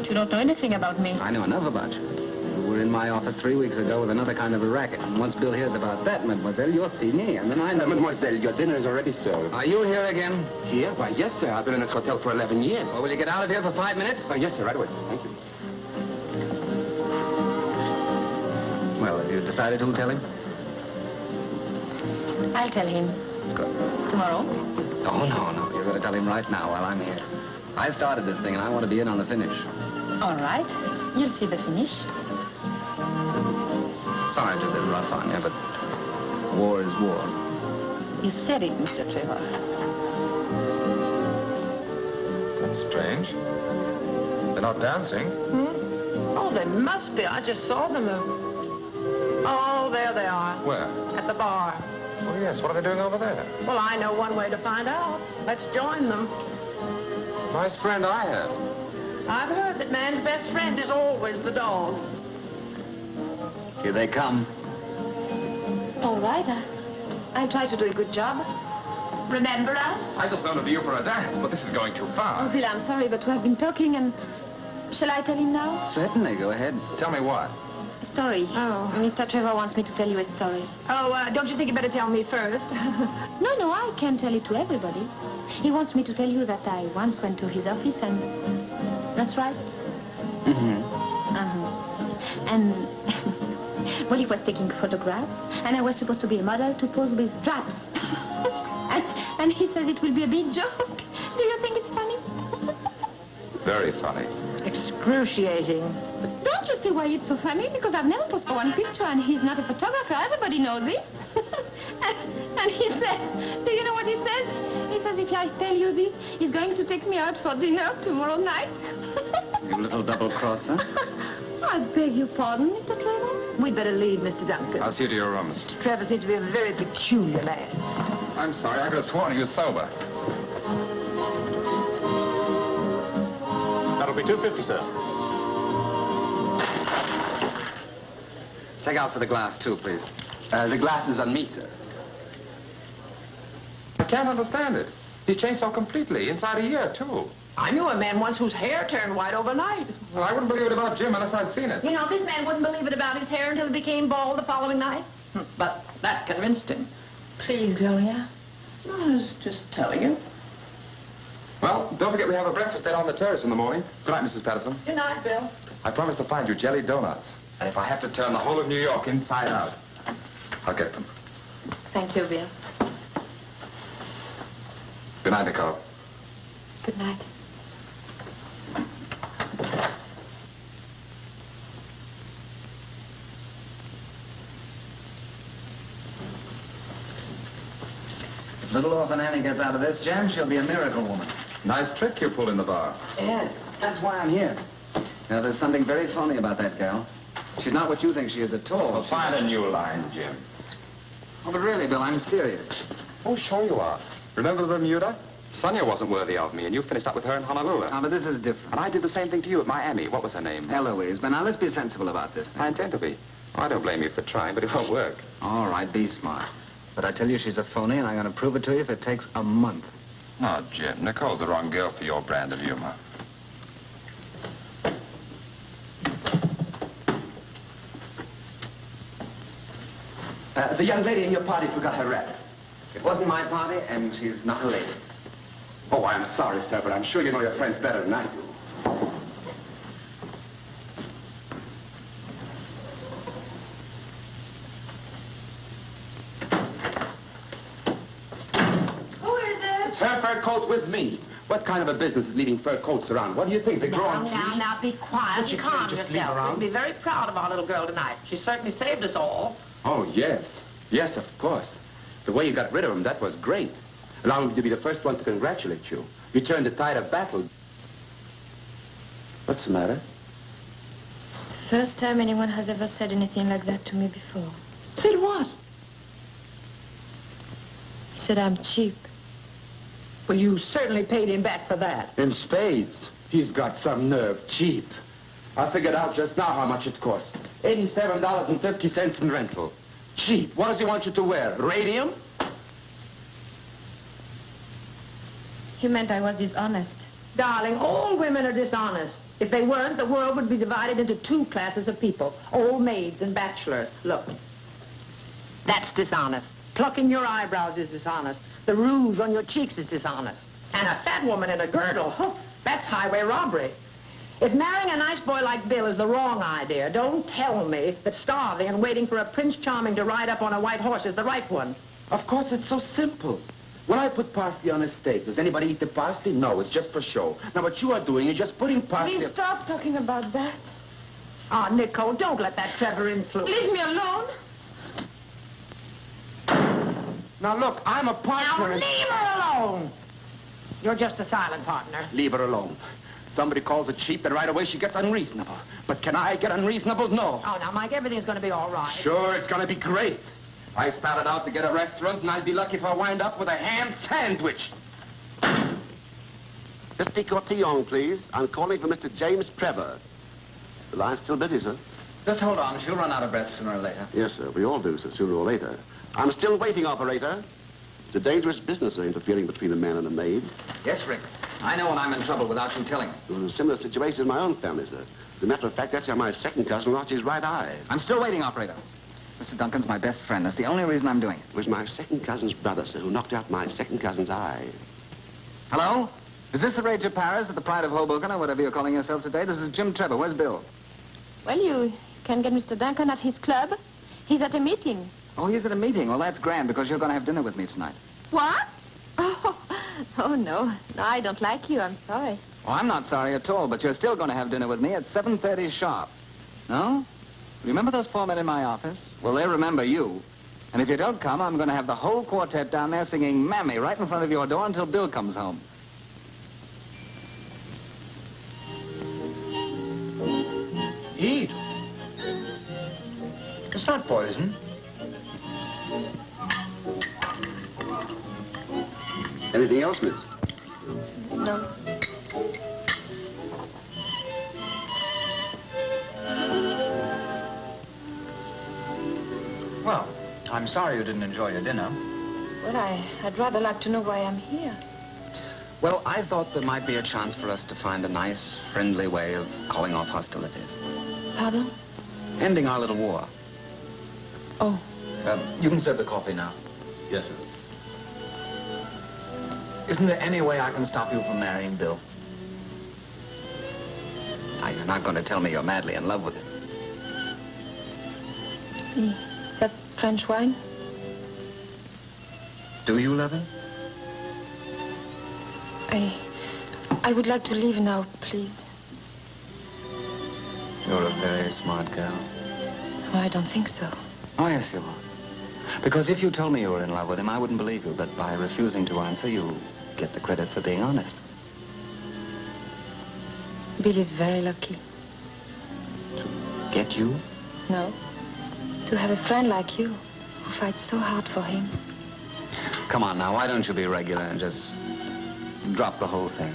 You don't know anything about me. I know enough about you. You were in my office 3 weeks ago with another kind of a racket. And once Bill hears about that, mademoiselle, you're fini. And then I know... Mademoiselle, your dinner is already served. Are you here again? Here? Why, yes, sir. I've been in this hotel for 11 years. Well, will you get out of here for 5 minutes? Yes, sir. Right away, sir. Thank you. Well, have you decided who'll tell him? I'll tell him. Good. Tomorrow? Oh, no. You're going to tell him right now while I'm here. I started this thing, and I want to be in on the finish. All right. You'll see the finish. Sorry to be rough on you, but war is war. You said it, Mr. Trevor. That's strange. They're not dancing. Oh, they must be. I just saw them. Oh, there they are. Where? At the bar. Oh, yes. What are they doing over there? Well, I know one way to find out. Let's join them. Nice friend I have. I've heard that man's best friend is always the dog. Here they come. All right. I'll try to do a good job. Remember us? I just wanted you for a dance, but this is going too far. Oh, Bill, I'm sorry, but we have been talking and... Shall I tell him now? Certainly. Go ahead. Tell me what? A story. Oh. Mr. Trevor wants me to tell you a story. Oh, don't you think you better tell me first? No, I can't tell it to everybody. He wants me to tell you that I once went to his office and... That's right? Mm-hmm. And... well, he was taking photographs, and I was supposed to be a model to pose with straps. and he says it will be a big joke. Do you think it's funny? Very funny. Excruciating. But don't you see why it's so funny? Because I've never posed for one picture, and he's not a photographer. Everybody knows this. and he says, do you know what he says? He says if I tell you this, he's going to take me out for dinner tomorrow night. You little double-crosser. I beg your pardon, Mr. Trevor. We'd better leave, Mr. Duncan. I'll see you to your rooms. Trevor seems to be a very peculiar man. I'm sorry. I could have sworn he was sober. That'll be $2.50, sir. Take out for the glass, too, please. The glass is on me, sir. I can't understand it. He's changed so completely, inside a year, too. I knew a man once whose hair turned white overnight. Well, I wouldn't believe it about Jim unless I'd seen it. You know, this man wouldn't believe it about his hair until it became bald the following night. But that convinced him. Please, Gloria. I was just telling you. Well, don't forget we have a breakfast date on the terrace in the morning. Good night, Mrs. Patterson. Good night, Bill. I promise to find you jelly donuts. And if I have to turn the whole of New York inside out, I'll get them. Thank you, Bill. Good night, Nicole. Good night. If little orphan Annie gets out of this jam, she'll be a miracle woman. Nice trick you pulled in the bar. Yeah, that's why I'm here. Now, there's something very phony about that gal. She's not what you think she is at all. Well, find a new line, Jim. Oh, but really, Bill, I'm serious. Oh, sure you are. Remember the Bermuda? Sonia wasn't worthy of me, and you finished up with her in Honolulu. Oh, but this is different. And I did the same thing to you at Miami. What was her name? Eloise. But now, let's be sensible about this thing. I intend to be. Oh, I don't blame you for trying, but it won't work. All right, be smart. But I tell you she's a phony, and I'm going to prove it to you if it takes a month. No, Jim. Nicole's the wrong girl for your brand of humor. The young lady in your party forgot her wrap. It wasn't my party, and she's not a lady. Oh, I'm sorry, sir, but I'm sure you know your friends better than I do. Who is it? It's her fur coat with me. What kind of a business is leaving fur coats around? What do you think? They grow on trees? Now, be quiet. But you Calm can't just yourself. leave her around. We'll be very proud of our little girl tonight. She certainly saved us all. Oh, yes. Yes, of course. The way you got rid of him, that was great. Allow me to be the first one to congratulate you. You turned the tide of battle. What's the matter? It's the first time anyone has ever said anything like that to me before. Said what? He said I'm cheap. Well, you certainly paid him back for that. In spades. He's got some nerve. Cheap. I figured out just now how much it cost. $87.50 in rental. Cheap. What does he want you to wear? Radium? He meant I was dishonest. Darling, all women are dishonest. If they weren't, the world would be divided into two classes of people, old maids and bachelors. Look, that's dishonest. Plucking your eyebrows is dishonest. The rouge on your cheeks is dishonest. And a fat woman in a girdle, that's highway robbery. If marrying a nice boy like Bill is the wrong idea, don't tell me that starving and waiting for a Prince Charming to ride up on a white horse is the right one. Of course, it's so simple. When I put parsley on a steak, does anybody eat the parsley? No, it's just for show. Now, what you are doing is just putting parsley... Please stop talking about that. Oh, Nicole, don't let that Trevor influence. Leave me alone. Now, look, I'm a partner... Now, leave her alone. You're just a silent partner. Leave her alone. Somebody calls her cheap, and right away she gets unreasonable. But can I get unreasonable? No. Oh, now, Mike, everything's going to be all right. Sure, it's going to be great. I started out to get a restaurant, and I'd be lucky if I wind up with a ham sandwich. Just take your tea on, please. I'm calling for Mr. James Trevor. The line's still busy, sir. Just hold on. She'll run out of breath sooner or later. Yes, sir. We all do, sir, sooner or later. I'm still waiting, operator. It's a dangerous business, sir, interfering between a man and a maid. Yes, Rick. I know when I'm in trouble without you telling me. It was a similar situation in my own family, sir. As a matter of fact, that's how my second cousin lost his right eye. I'm still waiting, operator. Mr. Duncan's my best friend. That's the only reason I'm doing it. It was my second cousin's brother, sir, who knocked out my second cousin's eye. Hello? Is this the Rage of Paris at the Pride of Hoboken, or whatever you're calling yourself today? This is Jim Trevor. Where's Bill? Well, you can get Mr. Duncan at his club. He's at a meeting. Oh, he's at a meeting. Well, that's grand, because you're going to have dinner with me tonight. What? Oh, no. No, I don't like you. I'm sorry. Oh, I'm not sorry at all, but you're still going to have dinner with me at 7:30 sharp. No? Remember those 4 men in my office? Well, they remember you. And if you don't come, I'm going to have the whole quartet down there singing Mammy right in front of your door until Bill comes home. Eat. It's not poison. Anything else, miss? No. Well, I'm sorry you didn't enjoy your dinner. Well, I'd rather like to know why I'm here. Well, I thought there might be a chance for us to find a nice, friendly way of calling off hostilities. Pardon? Ending our little war. Oh. You can serve the coffee now. Yes, sir. Isn't there any way I can stop you from marrying Bill? Now, you're not going to tell me you're madly in love with him. That French wine? Do you love him? I would like to leave now, please. You're a very smart girl. Oh, I don't think so. Oh, yes, you are. Because if you told me you were in love with him, I wouldn't believe you. But by refusing to answer, you get the credit for being honest. Bill is very lucky. To get you? No. To have a friend like you who fights so hard for him. Come on now, why don't you be regular and just drop the whole thing?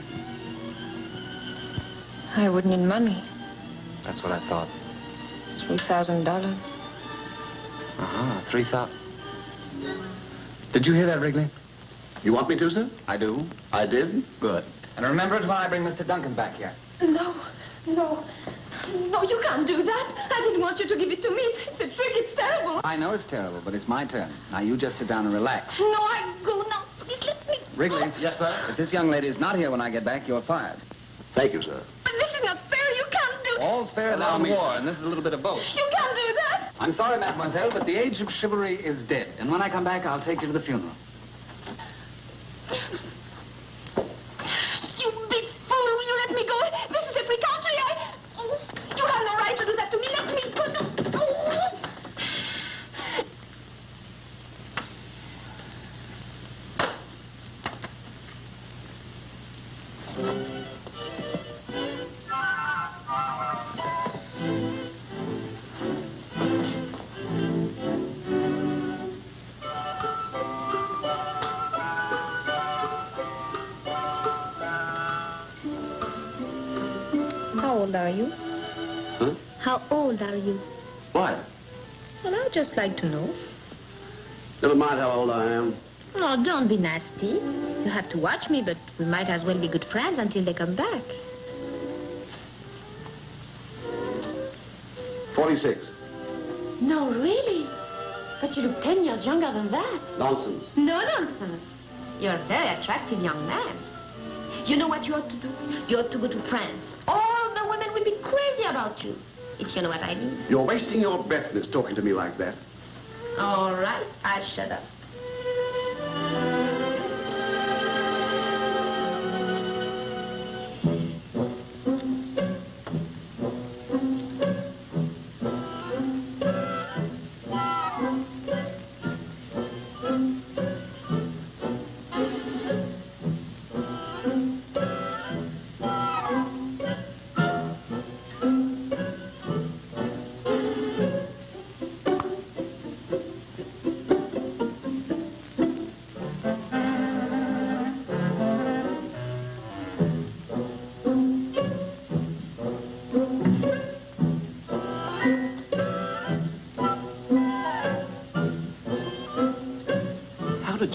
I would need money. That's what I thought. $3,000. Uh-huh, 3,000. Did you hear that, Wrigley? You want me to, sir? I do. I did? Good. And remember it when I bring Mr. Duncan back here. No, you can't do that. I didn't want you to give it to me. It's a trick. It's terrible. I know it's terrible, but it's my turn. Now, you just sit down and relax. No, I go now. Please let me. Wrigley. Yes, sir? If this young lady is not here when I get back, you're fired. Thank you, sir. But this is not fair. You can't do... All's fair in our war, and this is a little bit of both. You can't do that. I'm sorry, mademoiselle, but the age of chivalry is dead. And when I come back, I'll take you to the funeral. You big fool. Will you let me go? This is a free country. You have no right to do that to me. Let me go. How old are you? Huh? How old are you? Why? Well, I'd just like to know. Never mind how old I am. Oh, don't be nasty. You have to watch me, but we might as well be good friends until they come back. 46. No, really? But you look 10 years younger than that. Nonsense. No nonsense. You're a very attractive young man. You know what you ought to do? You ought to go to France. All the women will be crazy about you, if you know what I mean. You're wasting your breath, miss, talking to me like that. All right, I'll shut up.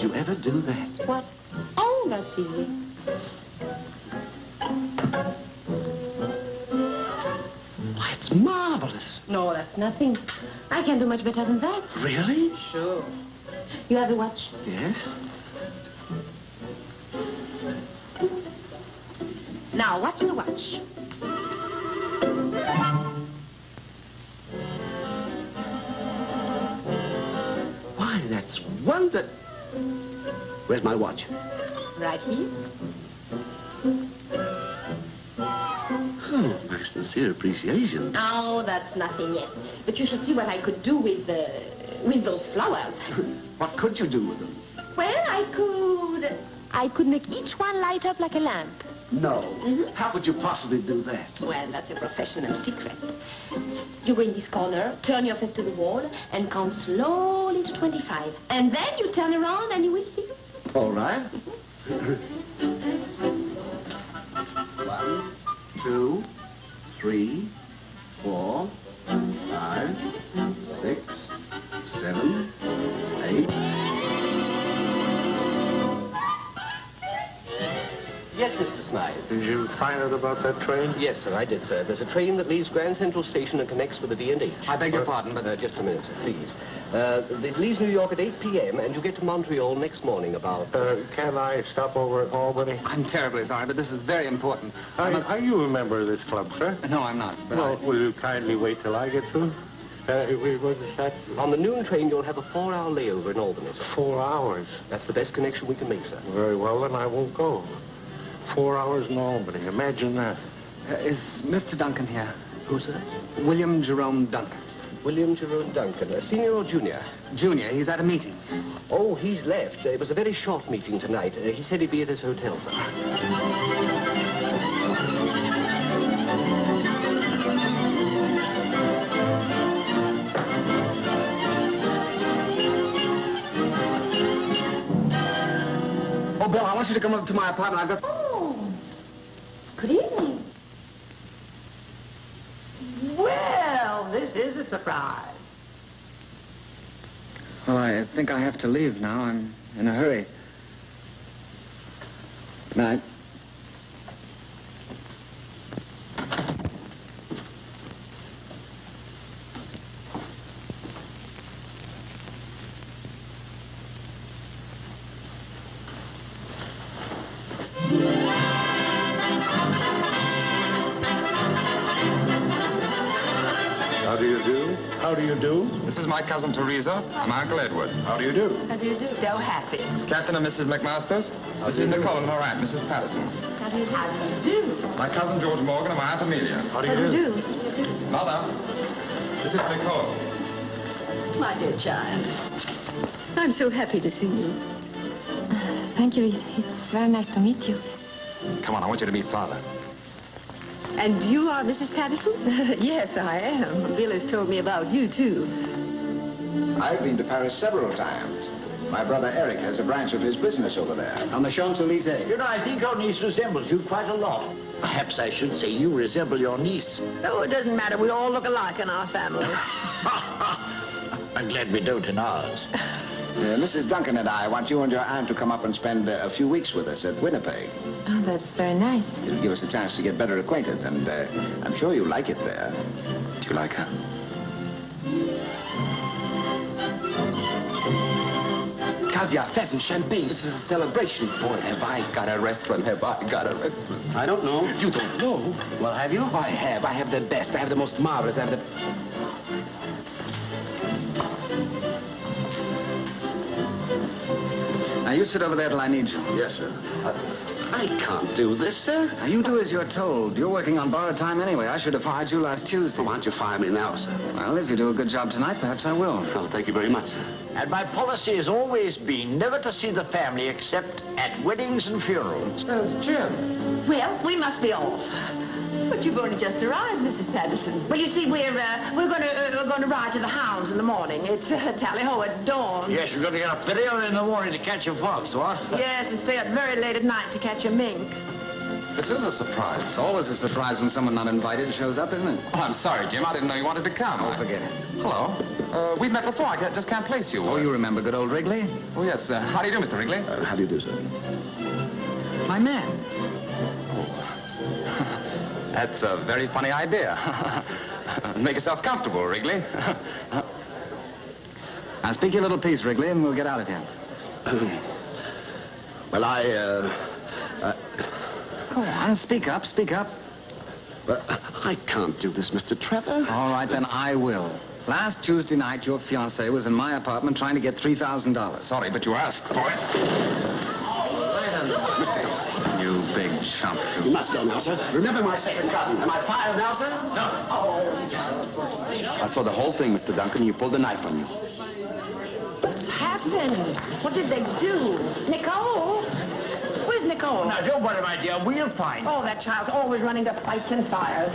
did you ever do that? What? Oh, that's easy. Why, it's marvelous. No, that's nothing. I can do much better than that. Really? Sure. You have a watch? Yes. Now, what's your watch? Why, that's wonder... Where's my watch? Right here. Oh, my sincere appreciation. Oh, that's nothing yet. But you should see what I could do with those flowers. What could you do with them? Well, I could make each one light up like a lamp. No. How could you possibly do that? Well, that's a professional secret. You go in this corner, turn your face to the wall, and count slowly to 25. And then you turn around and you will see. All right. 1, 2, 3, 4, 5, 6, 7, 8. Yes, Mr. Smythe. Did you find out about that train? Yes, sir, I did, sir. There's a train that leaves Grand Central Station and connects with the D&H. I beg your pardon, but... just a minute, sir, please. It leaves New York at 8 p.m., and you get to Montreal next morning about... Can I stop over at Albany? I'm terribly sorry, but this is very important. Are you a member of this club, sir? No, I'm not. But Well, will you kindly wait till I get through? What is that? On the noon train, you'll have a 4-hour layover in Albany, sir. 4 hours? That's the best connection we can make, sir. Very well, then I won't go. 4 hours in Albany. Imagine that. Is Mr. Duncan here? Who, sir? William Jerome Duncan. William Jerome Duncan. A senior or junior? Junior. He's at a meeting. Oh, he's left. It was a very short meeting tonight. He said he'd be at his hotel, sir. Oh, Bill, I want you to come up to my apartment. I've got... Oh, good evening. Well, this is a surprise. Well, I think I have to leave now. I'm in a hurry. Good night. How do you do? This is my cousin Teresa and my Uncle Edward. How do you do? How do you do? So happy. Captain and Mrs. McMasters. This is Nicole and her aunt, Mrs. Patterson. How do you do? My cousin George Morgan and my Aunt Amelia. How do you do? Mother, this is Nicole. My dear child, I'm so happy to see you. Thank you. It's very nice to meet you. Come on, I want you to meet Father. And you are Mrs. Patterson? Yes, I am. Bill has told me about you, too. I've been to Paris several times. My brother Eric has a branch of his business over there. On the Champs-Elysees. You know, I think your niece resembles you quite a lot. Perhaps I should say you resemble your niece. Oh, it doesn't matter. We all look alike in our family. I'm glad we don't in ours. Mrs. Duncan and I want you and your aunt to come up and spend a few weeks with us at Winnipeg. Oh, that's very nice. It'll give us a chance to get better acquainted, and I'm sure you like it there. Do you like her? Caviar, pheasant, champagne. This is a celebration. Boy, have I got a restaurant. Have I got a restaurant. I don't know. You don't know? Well, have you? I have. I have the best. I have the most marvelous. I have the... Now, you sit over there till I need you. Yes, sir. I can't do this, sir. Now, you do as you're told. You're working on borrowed time anyway. I should have fired you last Tuesday. Why don't you fire me now, sir? Well, if you do a good job tonight, perhaps I will. Oh, thank you very much, sir. And my policy has always been never to see the family except at weddings and funerals. There's Jim. Well, we must be off. But you've only just arrived, Mrs. Patterson. Well, you see, we're going to ride to the hounds in the morning. It's tally-ho at dawn. Yes, you're going to get up very early in the morning to catch a fox, what? Yes, and stay up very late at night to catch a mink. This is a surprise. It's always a surprise when someone not invited shows up, isn't it? Oh, I'm sorry, Jim. I didn't know you wanted to come. Oh, forget it. Hello. We've met before. I just can't place you. Oh, you remember good old Wrigley? Oh, yes. How do you do, Mr. Wrigley? How do you do, sir? My man. Oh. That's a very funny idea. Make yourself comfortable, Wrigley. Now, speak your little piece, Wrigley, and we'll get out of here. Well, Go on, speak up, speak up. But I can't do this, Mr. Trevor. All right, then I will. Last Tuesday night, your fiancé was in my apartment trying to get $3,000. Sorry, but you asked for it. You big chump. You must go now, sir. Remember my second cousin. Am I fired now, sir? No. Oh. I saw the whole thing, Mr. Duncan. You pulled the knife on you. What's happened? What did they do? Nicole? Where's Nicole? Now, don't worry, my dear. We'll find her. Oh, that child's always running to fights and fires.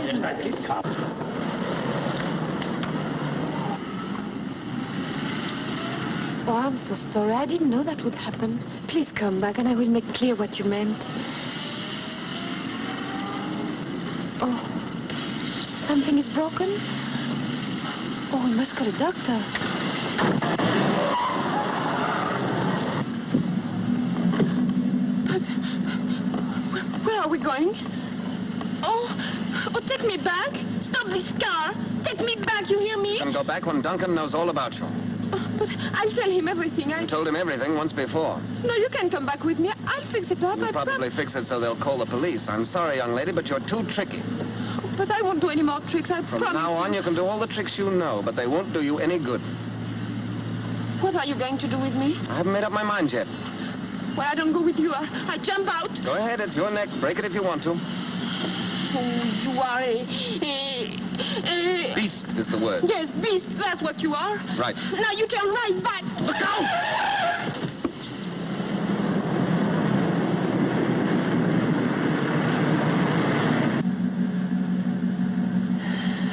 Oh, I'm so sorry. I didn't know that would happen. Please come back and I will make clear what you meant. Oh, something is broken? Oh, we must call a doctor. But where are we going? Oh, take me back. Stop this car. Take me back, you hear me? You can go back when Duncan knows all about you. But I'll tell him everything. You told him everything once before. No, you can come back with me. I'll fix it up. You'll probably fix it so they'll call the police. I'm sorry, young lady, but you're too tricky. But I won't do any more tricks, I promise. From now on, you can do all the tricks you know, but they won't do you any good. What are you going to do with me? I haven't made up my mind yet. Well, I don't go with you. I jump out. Go ahead, it's your neck. Break it if you want to. Oh, you are Beast is the word. Yes, beast. That's what you are. Right. Now you turn right back. Look out!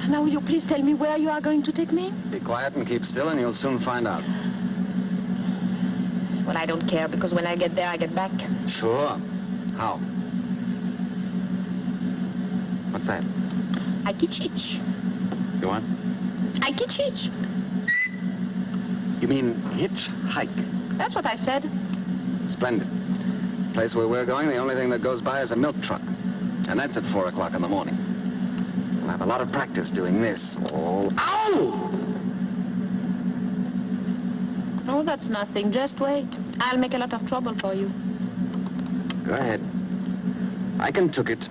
Now, will you please tell me where you are going to take me? Be quiet and keep still, and you'll soon find out. Well, I don't care, because when I get there, I get back. Sure. How? What's that? I kitch-hitch. You what? I kitch-hitch. You mean hitch-hike? That's what I said. Splendid. Place where we're going, the only thing that goes by is a milk truck. And that's at 4 o'clock in the morning. We'll have a lot of practice doing this. Oh, ow! Oh, that's nothing. Just wait. I'll make a lot of trouble for you. Go ahead. I can took it.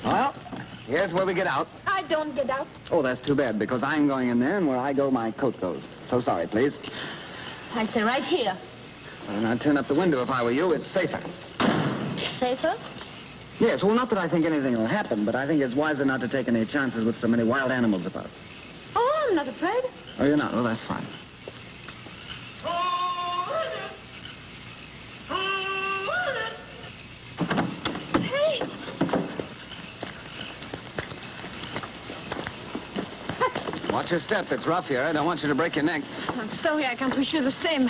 Well, here's where we get out. I don't get out. Oh, that's too bad, because I'm going in there, and where I go, my coat goes. So sorry, please. I'll stay right here. And I'd turn up the window if I were you. It's safer. Safer? Yes, well, not that I think anything will happen, but I think it's wiser not to take any chances with so many wild animals about. Oh, I'm not afraid. Oh, you're not? Well, that's fine. Hey! Watch your step. It's rough here. I don't want you to break your neck. I'm sorry, I can't wish you the same.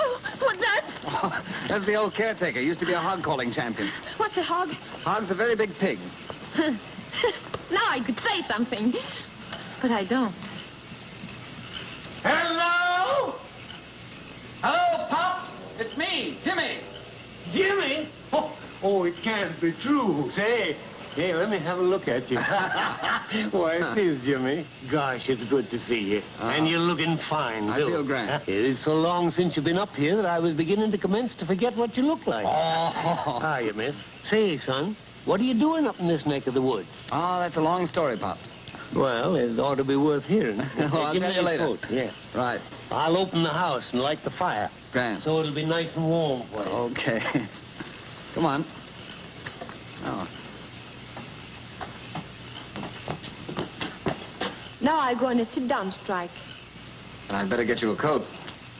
Oh, what's that? Oh, that's the old caretaker. Used to be a hog-calling champion. What's a hog? Hog's a very big pig. Now I could say something, but I don't. Hello? Hello, Pops. It's me, Jimmy. Jimmy? Oh, it can't be true. Say, hey, let me have a look at you. Why, it is, Jimmy. Gosh, it's good to see you. And you're looking fine, I too. feel grand. It is so long since you've been up here that I was beginning to commence to forget what you look like. Oh. Hiya, miss. Say, son, what are you doing up in this neck of the woods? Oh, that's a long story, Pops. Well, it ought to be worth hearing. Well, I'll Give tell me you your later. coat. Yeah. Right. I'll open the house and light the fire. Grand. So it'll be nice and warm for you. Okay. Come on. Oh. Now I go on a sit-down strike. I'd better get you a coat.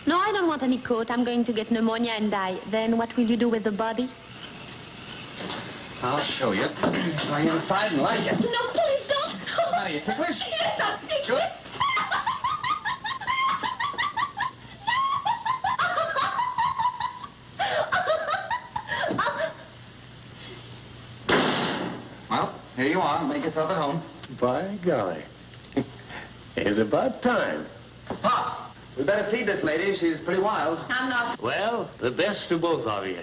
No, I don't want any coat. I'm going to get pneumonia and die. Then what will you do with the body? I'll show you. Going inside and like it. No, please don't. Are you ticklish? Yes, I'm ticklish. Sure. Well, here you are. Make yourself at home. By golly. It's about time. Pops, we better feed this lady. She's pretty wild. I'm not. Well, the best to both of you.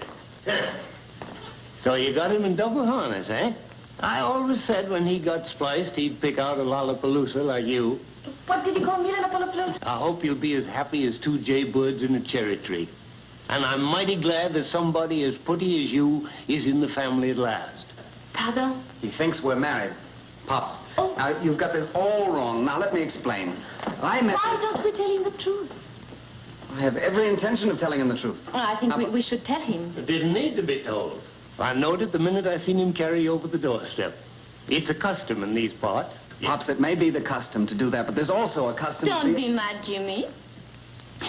So you got him in double harness, eh? I always said when he got spliced, he'd pick out a lollapalooza like you. What did you call me, Lollapalooza? I hope you'll be as happy as two jay birds in a cherry tree. And I'm mighty glad that somebody as putty as you is in the family at last. Pardon? He thinks we're married. Pops, now, you've got this all wrong. Now, let me explain. I met Why this... don't we tell him the truth? I have every intention of telling him the truth. Oh, I think we should tell him. It didn't need to be told. I knowed it the minute I seen him carry you over the doorstep. It's a custom in these parts. Pops, it may be the custom to do that, but there's also a custom... Don't be mad, Jimmy.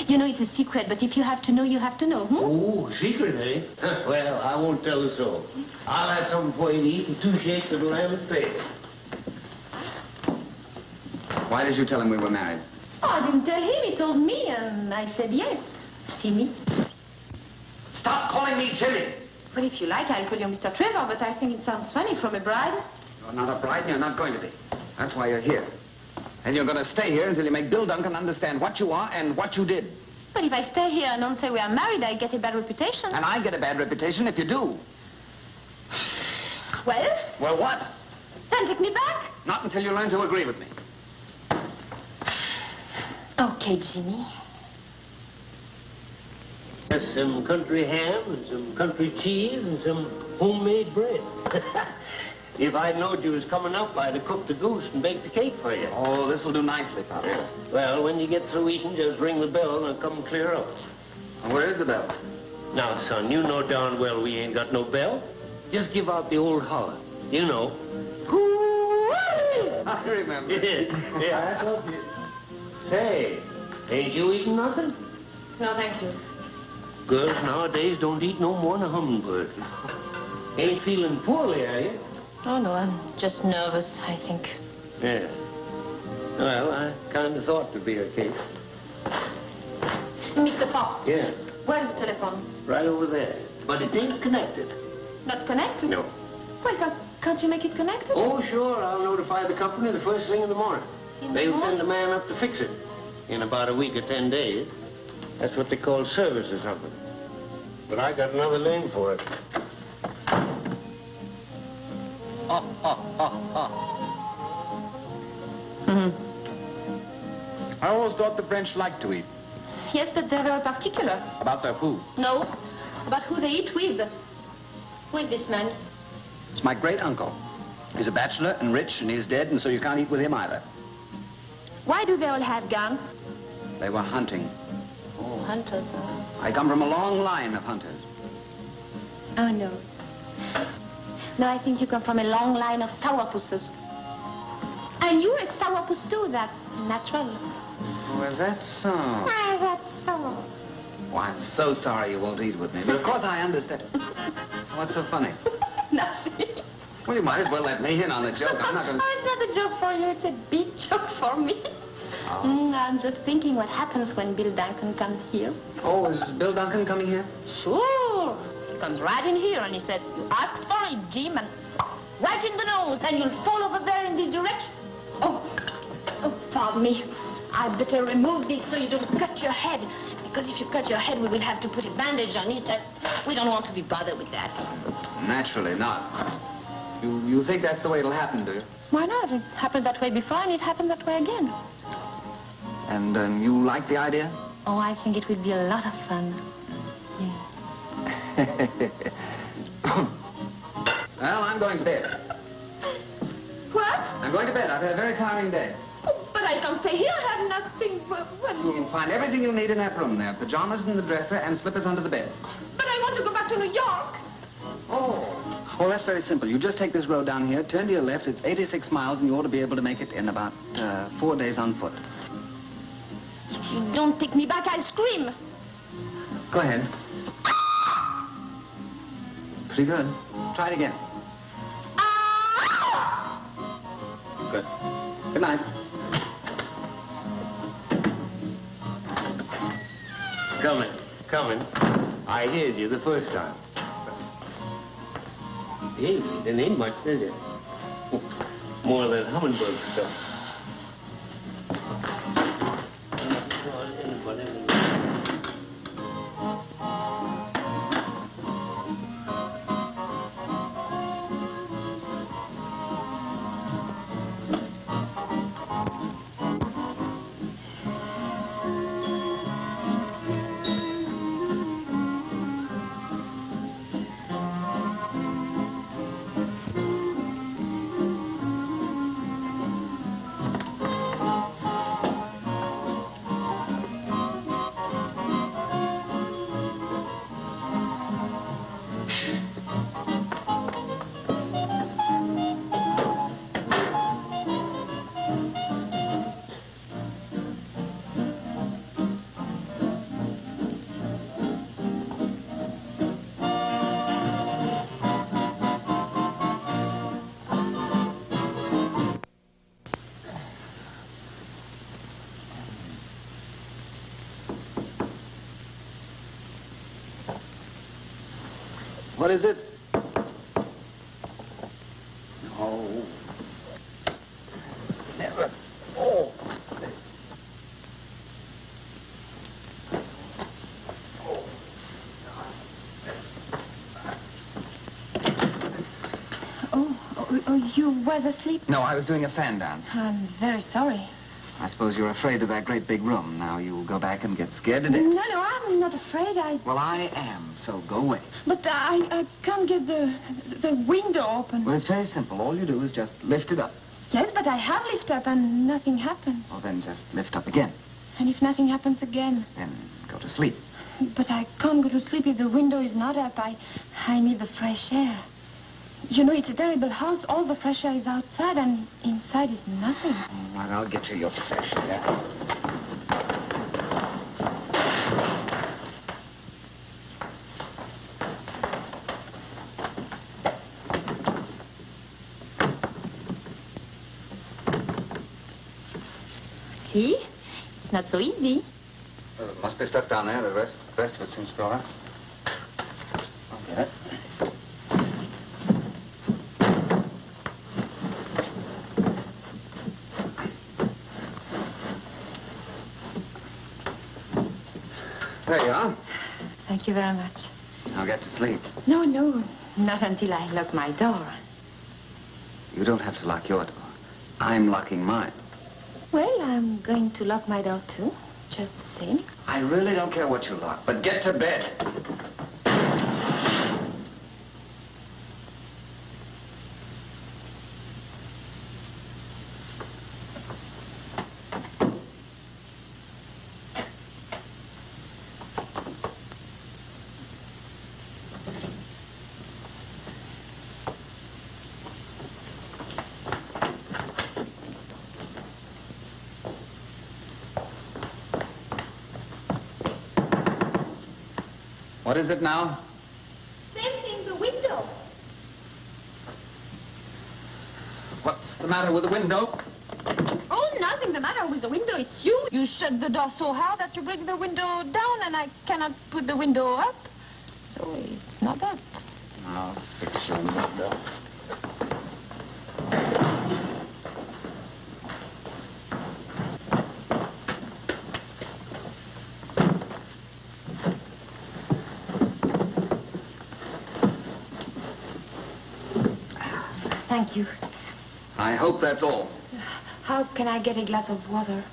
You know it's a secret, but if you have to know, you have to know, Oh, secret, eh? Well, I won't tell the soul. I'll have something for you to eat and 2 shakes of the lamb and face. Why did you tell him we were married? Oh, I didn't tell him. He told me, and I said yes. Jimmy. Stop calling me Jimmy. Well, if you like, I'll call you Mr. Trevor, but I think it sounds funny from a bride. You're not a bride, and you're not going to be. That's why you're here. And you're going to stay here until you make Bill Duncan understand what you are and what you did. But if I stay here and don't say we are married, I get a bad reputation. And I get a bad reputation if you do. Well? Well, what? Then take me back. Not until you learn to agree with me. Okay, Jimmy. There's some country ham and some country cheese and some homemade bread. If I'd known you was coming up, I'd have cooked the goose and baked the cake for you. Oh, this'll do nicely, Pop. Well, when you get through eating, just ring the bell and I'll come clear up. And where is the bell? Now, son, you know darn well we ain't got no bell. Just give out the old holler. You know. I remember. Yeah, I told you. Say, ain't you eating nothing? No, thank you. Girls nowadays don't eat no more than a hummingbird. Ain't feeling poorly, are you? Oh, no, I'm just nervous, I think. Yeah. Well, I kind of thought there'd be a case. Mr. Pops. Yeah. Where's the telephone? Right over there. But it ain't connected. Not connected? No. Well, can't you make it connected? Oh, sure. I'll notify the company the first thing in the morning. They'll send a man up to fix it in about a week or 10 days. That's what they call service or something. But I got another name for it. I always thought the French liked to eat. Yes, but they're very particular. About their food. No, about who they eat with. With this man. It's my great-uncle. He's a bachelor and rich, and he's dead, and so you can't eat with him either. Why do they all have guns? They were hunting. Oh, hunters, huh? I come from a long line of hunters. Oh, no. No, I think you come from a long line of sourpusses. And you're a sourpuss, too. That's natural. Oh, is that so? Ah, that's so. Oh, I'm so sorry you won't eat with me, but of course I understand. What's so funny? Nothing. Well, you might as well let me in on the joke. I'm not going to... Oh, it's not a joke for you. It's a big joke for me. Oh. I'm just thinking what happens when Bill Duncan comes here. Oh, is Bill Duncan coming here? Sure. He comes right in here and he says, you asked for it, Jim, and right in the nose, and you'll fall over there in this direction. Oh, pardon me. I better remove this so you don't cut your head. Because if you cut your head, we will have to put a bandage on it. We don't want to be bothered with that. Naturally not. You think that's the way it'll happen, do you? Why not? It happened that way before, and it happened that way again. And you like the idea? Oh, I think it would be a lot of fun. Yeah. Well, I'm going to bed. What? I'm going to bed. I've had a very tiring day. Oh, but I can't stay here. I have nothing. You'll find everything you'll need in that room there. Pajamas in the dresser and slippers under the bed. But I want to go back to New York. Oh, that's very simple. You just take this road down here, turn to your left. It's 86 miles, and you ought to be able to make it in about 4 days on foot. If you don't take me back, I'll scream. Go ahead. Pretty good. Try it again. Good. Good night. Coming. I heard you the first time. Hey, there ain't much, is it? More than hummingbird stuff. What is it? No. Never. Oh. Oh, you was asleep? No, I was doing a fan dance. I'm very sorry. I suppose you're afraid of that great big room. Now you'll go back and get scared to death. No, I'm not afraid. Well, I am, so go away. But I can't get the window open. Well, it's very simple. All you do is just lift it up. Yes, but I have lifted up and nothing happens. Well, then just lift up again. And if nothing happens again? Then go to sleep. But I can't go to sleep if the window is not up. I need the fresh air. You know, it's a terrible house. All the fresh air is outside, and inside is nothing. All right, I'll get you your fresh air. See? It's not so easy. It must be stuck down there. The rest of it seems to be all right. I'll get it. There you are. Thank you very much. Now get to sleep. No, not until I lock my door. You don't have to lock your door. I'm locking mine. Well, I'm going to lock my door, too. Just the same. I really don't care what you lock, but get to bed. What is it now? Same thing, the window. What's the matter with the window? Oh, nothing the matter with the window. It's you. You shut the door so hard that you break the window down, and I cannot put the window up. So it's not up. I'll fix your window. Thank you. I hope that's all. How can I get a glass of water?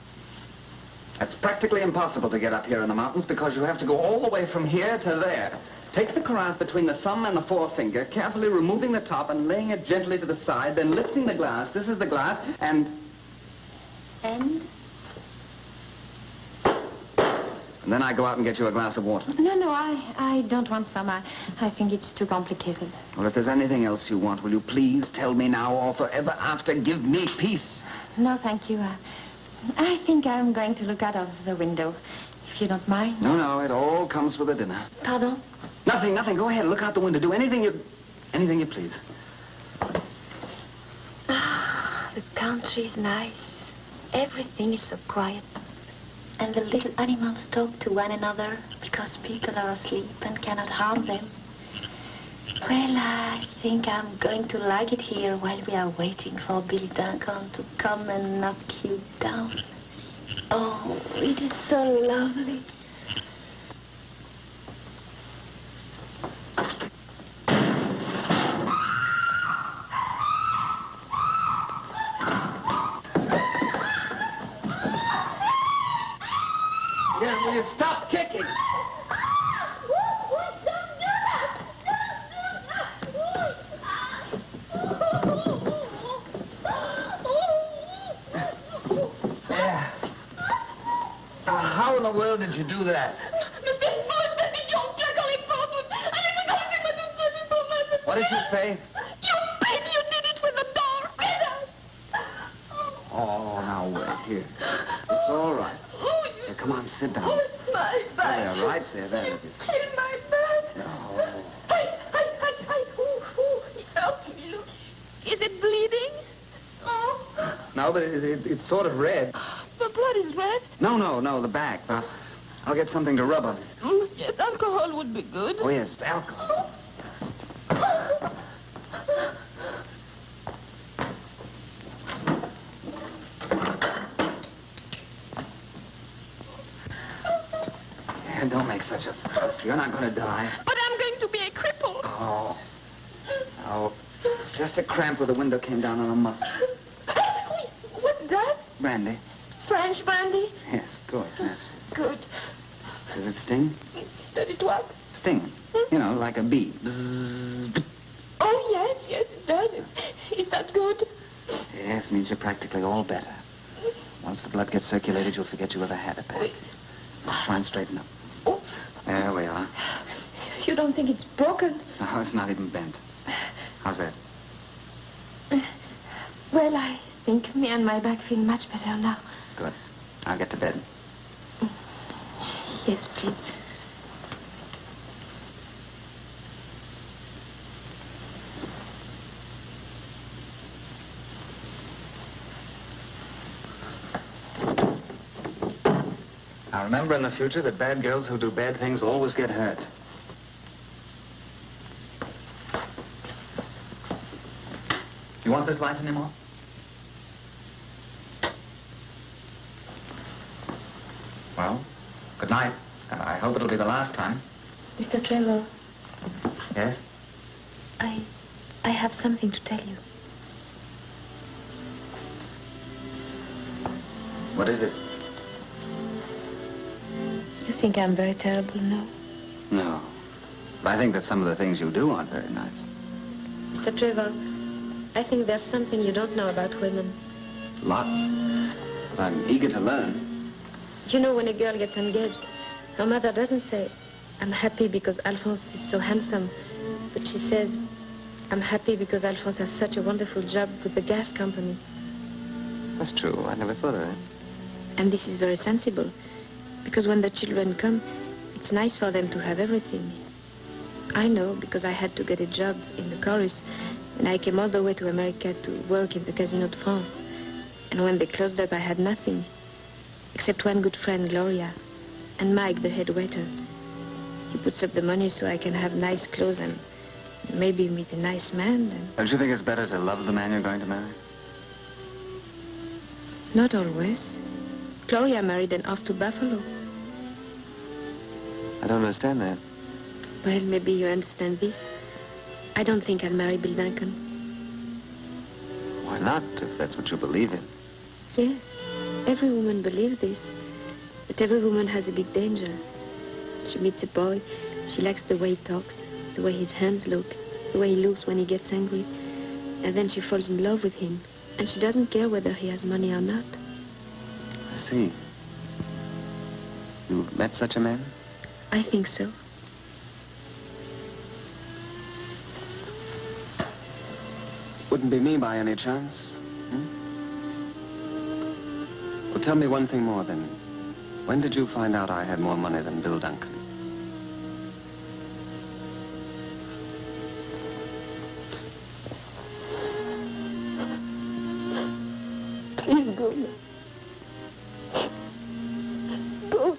It's practically impossible to get up here in the mountains because you have to go all the way from here to there. Take the carafe between the thumb and the forefinger, carefully removing the top and laying it gently to the side, then lifting the glass. This is the glass, and... And? And then I go out and get you a glass of water. No, I don't want some. I think it's too complicated. Well, if there's anything else you want, will you please tell me now or forever after? Give me peace. No, thank you. I think I'm going to look out of the window, if you don't mind. No, it all comes with a dinner. Pardon? Nothing. Go ahead, look out the window. Do anything you please. Ah, the country is nice. Everything is so quiet. And the little animals talk to one another because people are asleep and cannot harm them. Well, I think I'm going to like it here while we are waiting for Bill Duncan to come and knock you down. Oh, it is so lovely. Yeah, will you stop kicking? How in the world did you do that? What did you say? You baby, you did it with the door. Oh, now wait here. It's all right. Here, come on, sit down. My back. There, right there, there. You killed my back. No. It hurts me, look. Is it bleeding? Oh. No, but it's sort of red. The blood is red? No, the back. I'll get something to rub on it. Yes, alcohol would be good. Oh, yes, alcohol. Yeah, don't make such a fuss. You're not going to die. But I'm going to be a cripple. Oh. No. It's just a cramp where the window came down on a muscle. What's that? Brandy. French brandy? Yes, good. Yes. Good. Does it sting? Does it what? Sting. You know, like a bee. Bzzz. Oh, yes, it does. Is that good? Yes, means you're practically all better. Once the blood gets circulated, you'll forget you ever had a pain. Try and straighten up. Oh. There we are. You don't think it's broken? No, it's not even bent. How's that? Well, I think me and my back feel much better now. Good. I'll get to bed. Yes, please. Now remember in the future that bad girls who do bad things always get hurt. You want this light anymore? Well, good night. I hope it'll be the last time. Mr. Trevor, Yes? I have something to tell you. What is it? You think I'm very terrible, no? No. But I think that some of the things you do aren't very nice. Mr. Trevor, I think there's something you don't know about women. Lots. I'm eager to learn. You know, when a girl gets engaged, her mother doesn't say, I'm happy because Alphonse is so handsome, but she says, I'm happy because Alphonse has such a wonderful job with the gas company. That's true. I never thought of that. And this is very sensible, because when the children come, it's nice for them to have everything. I know, because I had to get a job in the chorus, and I came all the way to America to work in the Casino de France. And when they closed up, I had nothing, except one good friend, Gloria, and Mike, the head waiter. He puts up the money so I can have nice clothes and maybe meet a nice man. And Don't you think it's better to love the man you're going to marry? not always. Gloria married and off to Buffalo. I don't understand that. Well, maybe you understand this. I don't think I'll marry Bill Duncan. Why not, if that's what you believe in? Yes, every woman believes this. But every woman has a big danger. She meets a boy, she likes the way he talks, the way his hands look, the way he looks when he gets angry. And then she falls in love with him. And she doesn't care whether he has money or not. I see. You met such a man? I think so. Wouldn't be me by any chance. Well, tell me one thing more, then. When did you find out I had more money than Bill Duncan? Go. Go.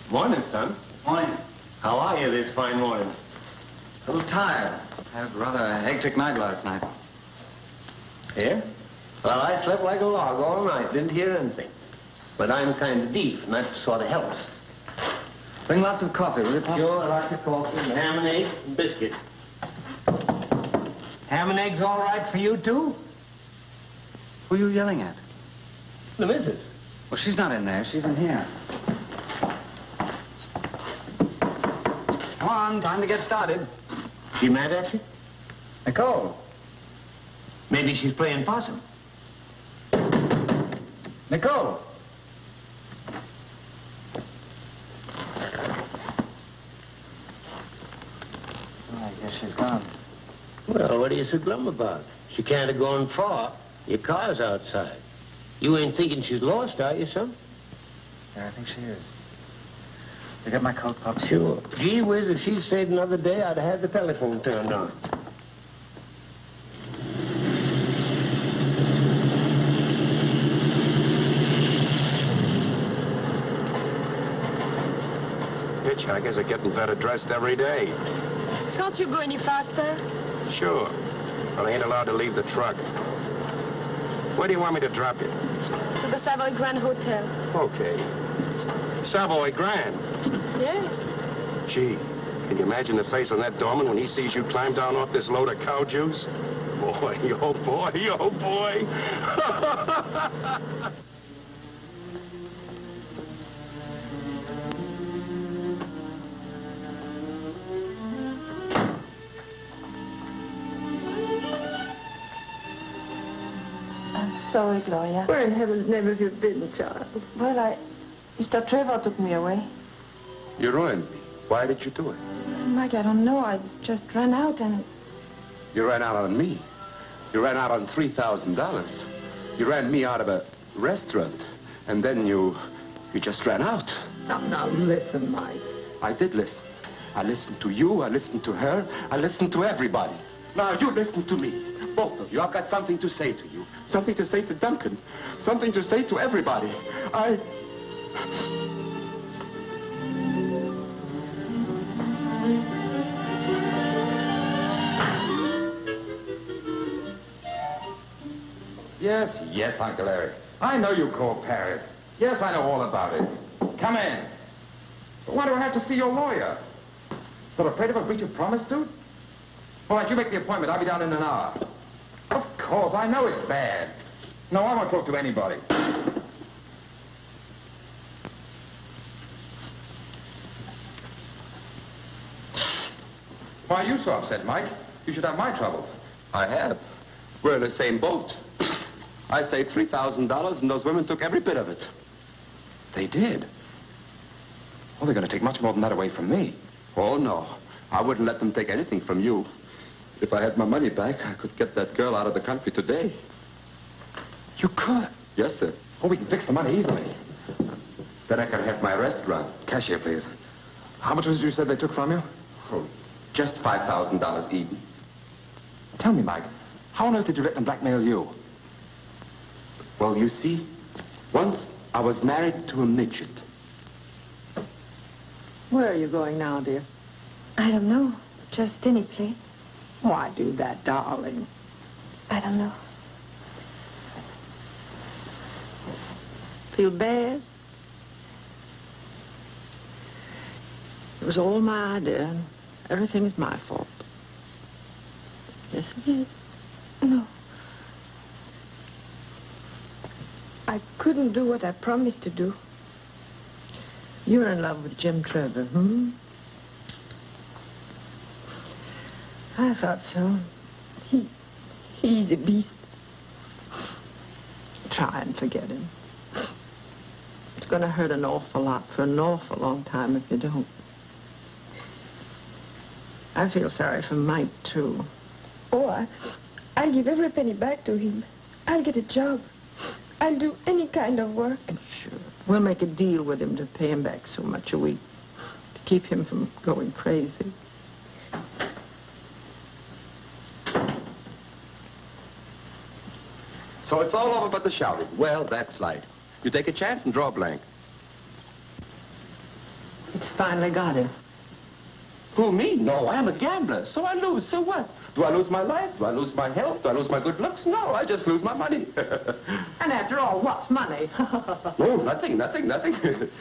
Morning, son. Morning. How are you this fine morning? A little tired. Had rather a hectic night last night. Yeah? Well, I slept like a log all night. Didn't hear anything. But I'm kind of deaf, and that sort of helps. Bring lots of coffee, will you, Pop? Sure, lots of coffee, and ham and eggs and biscuit. Ham and eggs all right for you, too? Who are you yelling at? The missus. Well, she's not in there. She's in here. Come on, time to get started. She mad at you? Nicole. Maybe she's playing possum. Nicole. Oh, I guess she's gone. Well, what are you so glum about? She can't have gone far. Your car's outside. You ain't thinking she's lost, are you, son? Yeah, I think she is. You got my coat, Pop? Sure. Gee whiz, if she'd stayed another day, I'd have had the telephone turned on. Hitchhikers are getting better dressed every day. Can't you go any faster? Sure. But I ain't allowed to leave the truck. Where do you want me to drop you? To the Savoy Grand Hotel. Okay. Savoy Grand. Yes. Gee, can you imagine the face on that doorman when he sees you climb down off this load of cow juice? Boy, oh boy, oh boy. I'm sorry, Gloria. Where in heaven's name have you been, child? Well, Mr. Trevor took me away. You ruined me. Why did you do it? Mike, I don't know. I just ran out and... You ran out on me. You ran out on $3,000. You ran me out of a restaurant. And then you just ran out. Now, listen, Mike. I did listen. I listened to you. I listened to her. I listened to everybody. Now, you listen to me. Both of you. I've got something to say to you. Something to say to Duncan. Something to say to everybody. Yes, yes, Uncle Eric. I know you called Paris. Yes, I know all about it. Come in. But why do I have to see your lawyer? Not afraid of a breach of promise suit? All right, you make the appointment. I'll be down in an hour. Of course, I know it's bad. No, I won't talk to anybody. Why are you so upset, Mike? You should have my trouble. I have. We're in the same boat. I saved $3,000, and those women took every bit of it. They did? Well, they're going to take much more than that away from me. Oh, no. I wouldn't let them take anything from you. If I had my money back, I could get that girl out of the country today. You could? Yes, sir. Well, we can fix the money easily. Then I can have my restaurant. Cashier, please. How much was it you said they took from you? Oh, just $5,000 even. Tell me, Mike, how on earth did you let them blackmail you? Well, you see, once I was married to a midget. Where are you going now, dear? I don't know. Just any place. Why do that, darling? I don't know. Feel bad? It was all my idea, and everything is my fault. Yes, it is. No. I couldn't do what I promised to do. You're in love with Jim Trevor, hmm? I thought so. He's a beast. Try and forget him. It's going to hurt an awful lot for an awful long time if you don't. I feel sorry for Mike, too. Oh, I'll give every penny back to him. I'll get a job. I'll do any kind of work. Sure. We'll make a deal with him to pay him back so much a week. To keep him from going crazy. So it's all over but the shouting. Well, that's light. You take a chance and draw a blank. It's finally got him. Who, me? No, I am a gambler. So I lose. So what? Do I lose my life? Do I lose my health? Do I lose my good looks? No, I just lose my money. And after all, what's money? No, nothing. It's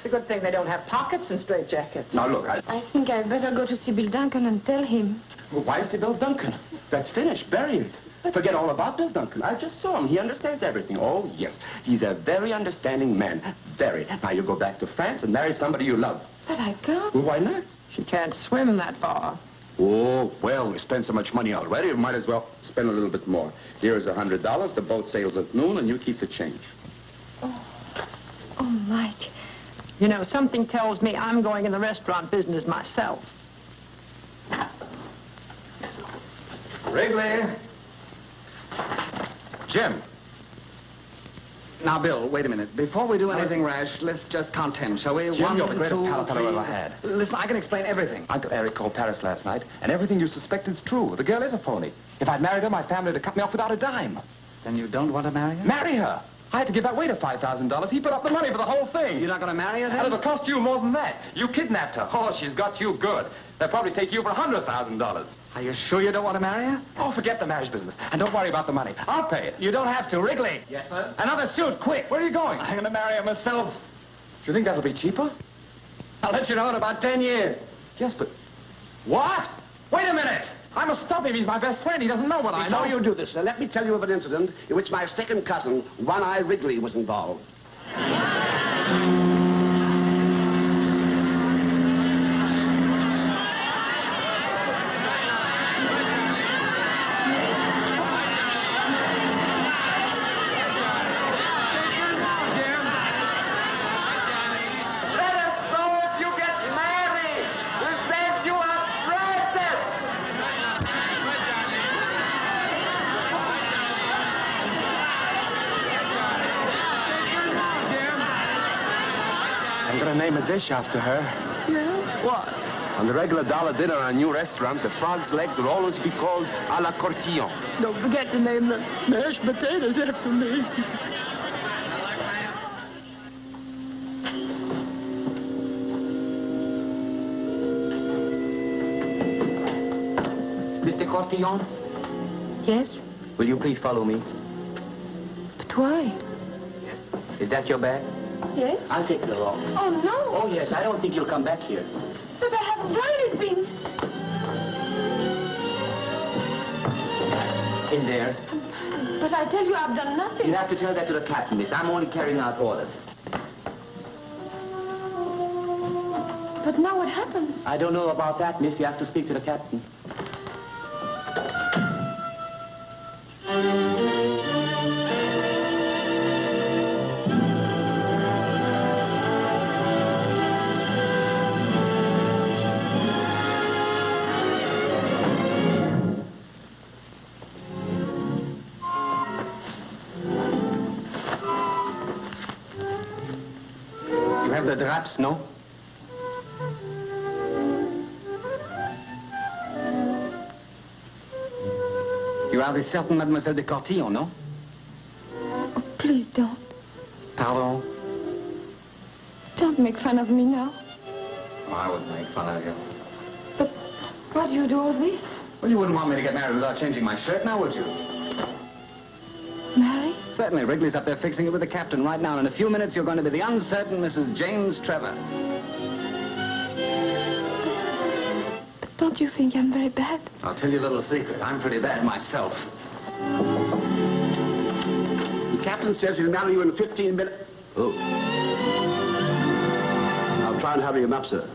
a good thing they don't have pockets and straitjackets. Now, look, I think I'd better go to see Bill Duncan and tell him. Well, why see Bill Duncan? That's finished. Bury it. Forget all about Bill Duncan. I just saw him. He understands everything. Oh, yes. He's a very understanding man. Very. Now, you go back to France and marry somebody you love. But I can't. Well, why not? She can't swim that far. Oh, well, we spent so much money already, we might as well spend a little bit more. Here's $100. The boat sails at noon, and you keep the change. Oh, Mike. You know, something tells me I'm going in the restaurant business myself. Wrigley. Jim. Now, Bill, wait a minute. Before we do anything rash, let's just count 10, shall we? Jim, 1, you're the greatest 2, pal 3. I've ever had. Listen, I can explain everything. Uncle Eric called Paris last night, and everything you suspected's true. The girl is a phony. If I'd married her, my family would have cut me off without a dime. Then you don't want to marry her? Marry her? I had to give that waiter $5,000. He put up the money for the whole thing. You're not going to marry her, then? And it'll cost you more than that. You kidnapped her. Oh, she's got you good. They'll probably take you for $100,000. Are you sure you don't want to marry her? Oh, forget the marriage business. And don't worry about the money. I'll pay it. You don't have to. Wrigley. Yes, sir? Another suit, quick. Where are you going? I'm going to marry her myself. Do you think that'll be cheaper? I'll let you know in about 10 years. Yes, but... What? Wait a minute! I must stop him. He's my best friend. He doesn't know what I know. Before you do this, let me tell you of an incident in which my second cousin, One-Eye Wrigley, was involved. Name a dish after her. Yeah? What? On the regular dollar dinner in a new restaurant, the frog's legs will always be called à la courtillon. Don't forget to name the mashed potatoes after me. Mr. Courtillon? Yes? Will you please follow me? But why? Is that your bag? Yes? I'll take it along. Oh, no. Oh, yes, I don't think you'll come back here. But I haven't done anything. In there. But I tell you, I've done nothing. You have to tell that to the captain, miss. I'm only carrying out orders. But now what happens? I don't know about that, miss. You have to speak to the captain. The draps, no? You are the certain Mademoiselle de Courtillon, no? Oh, please don't. Pardon? Don't make fun of me now. Oh, I wouldn't make fun of you. But why do you do all this? Well, you wouldn't want me to get married without changing my shirt now, would you? Marry? Certainly. Wrigley's up there fixing it with the captain right now. In a few minutes, you're going to be the uncertain Mrs. James Trevor. But don't you think I'm very bad? I'll tell you a little secret. I'm pretty bad myself. The captain says he'll marry you in 15 minutes. Oh. I'll try and hurry him up, sir.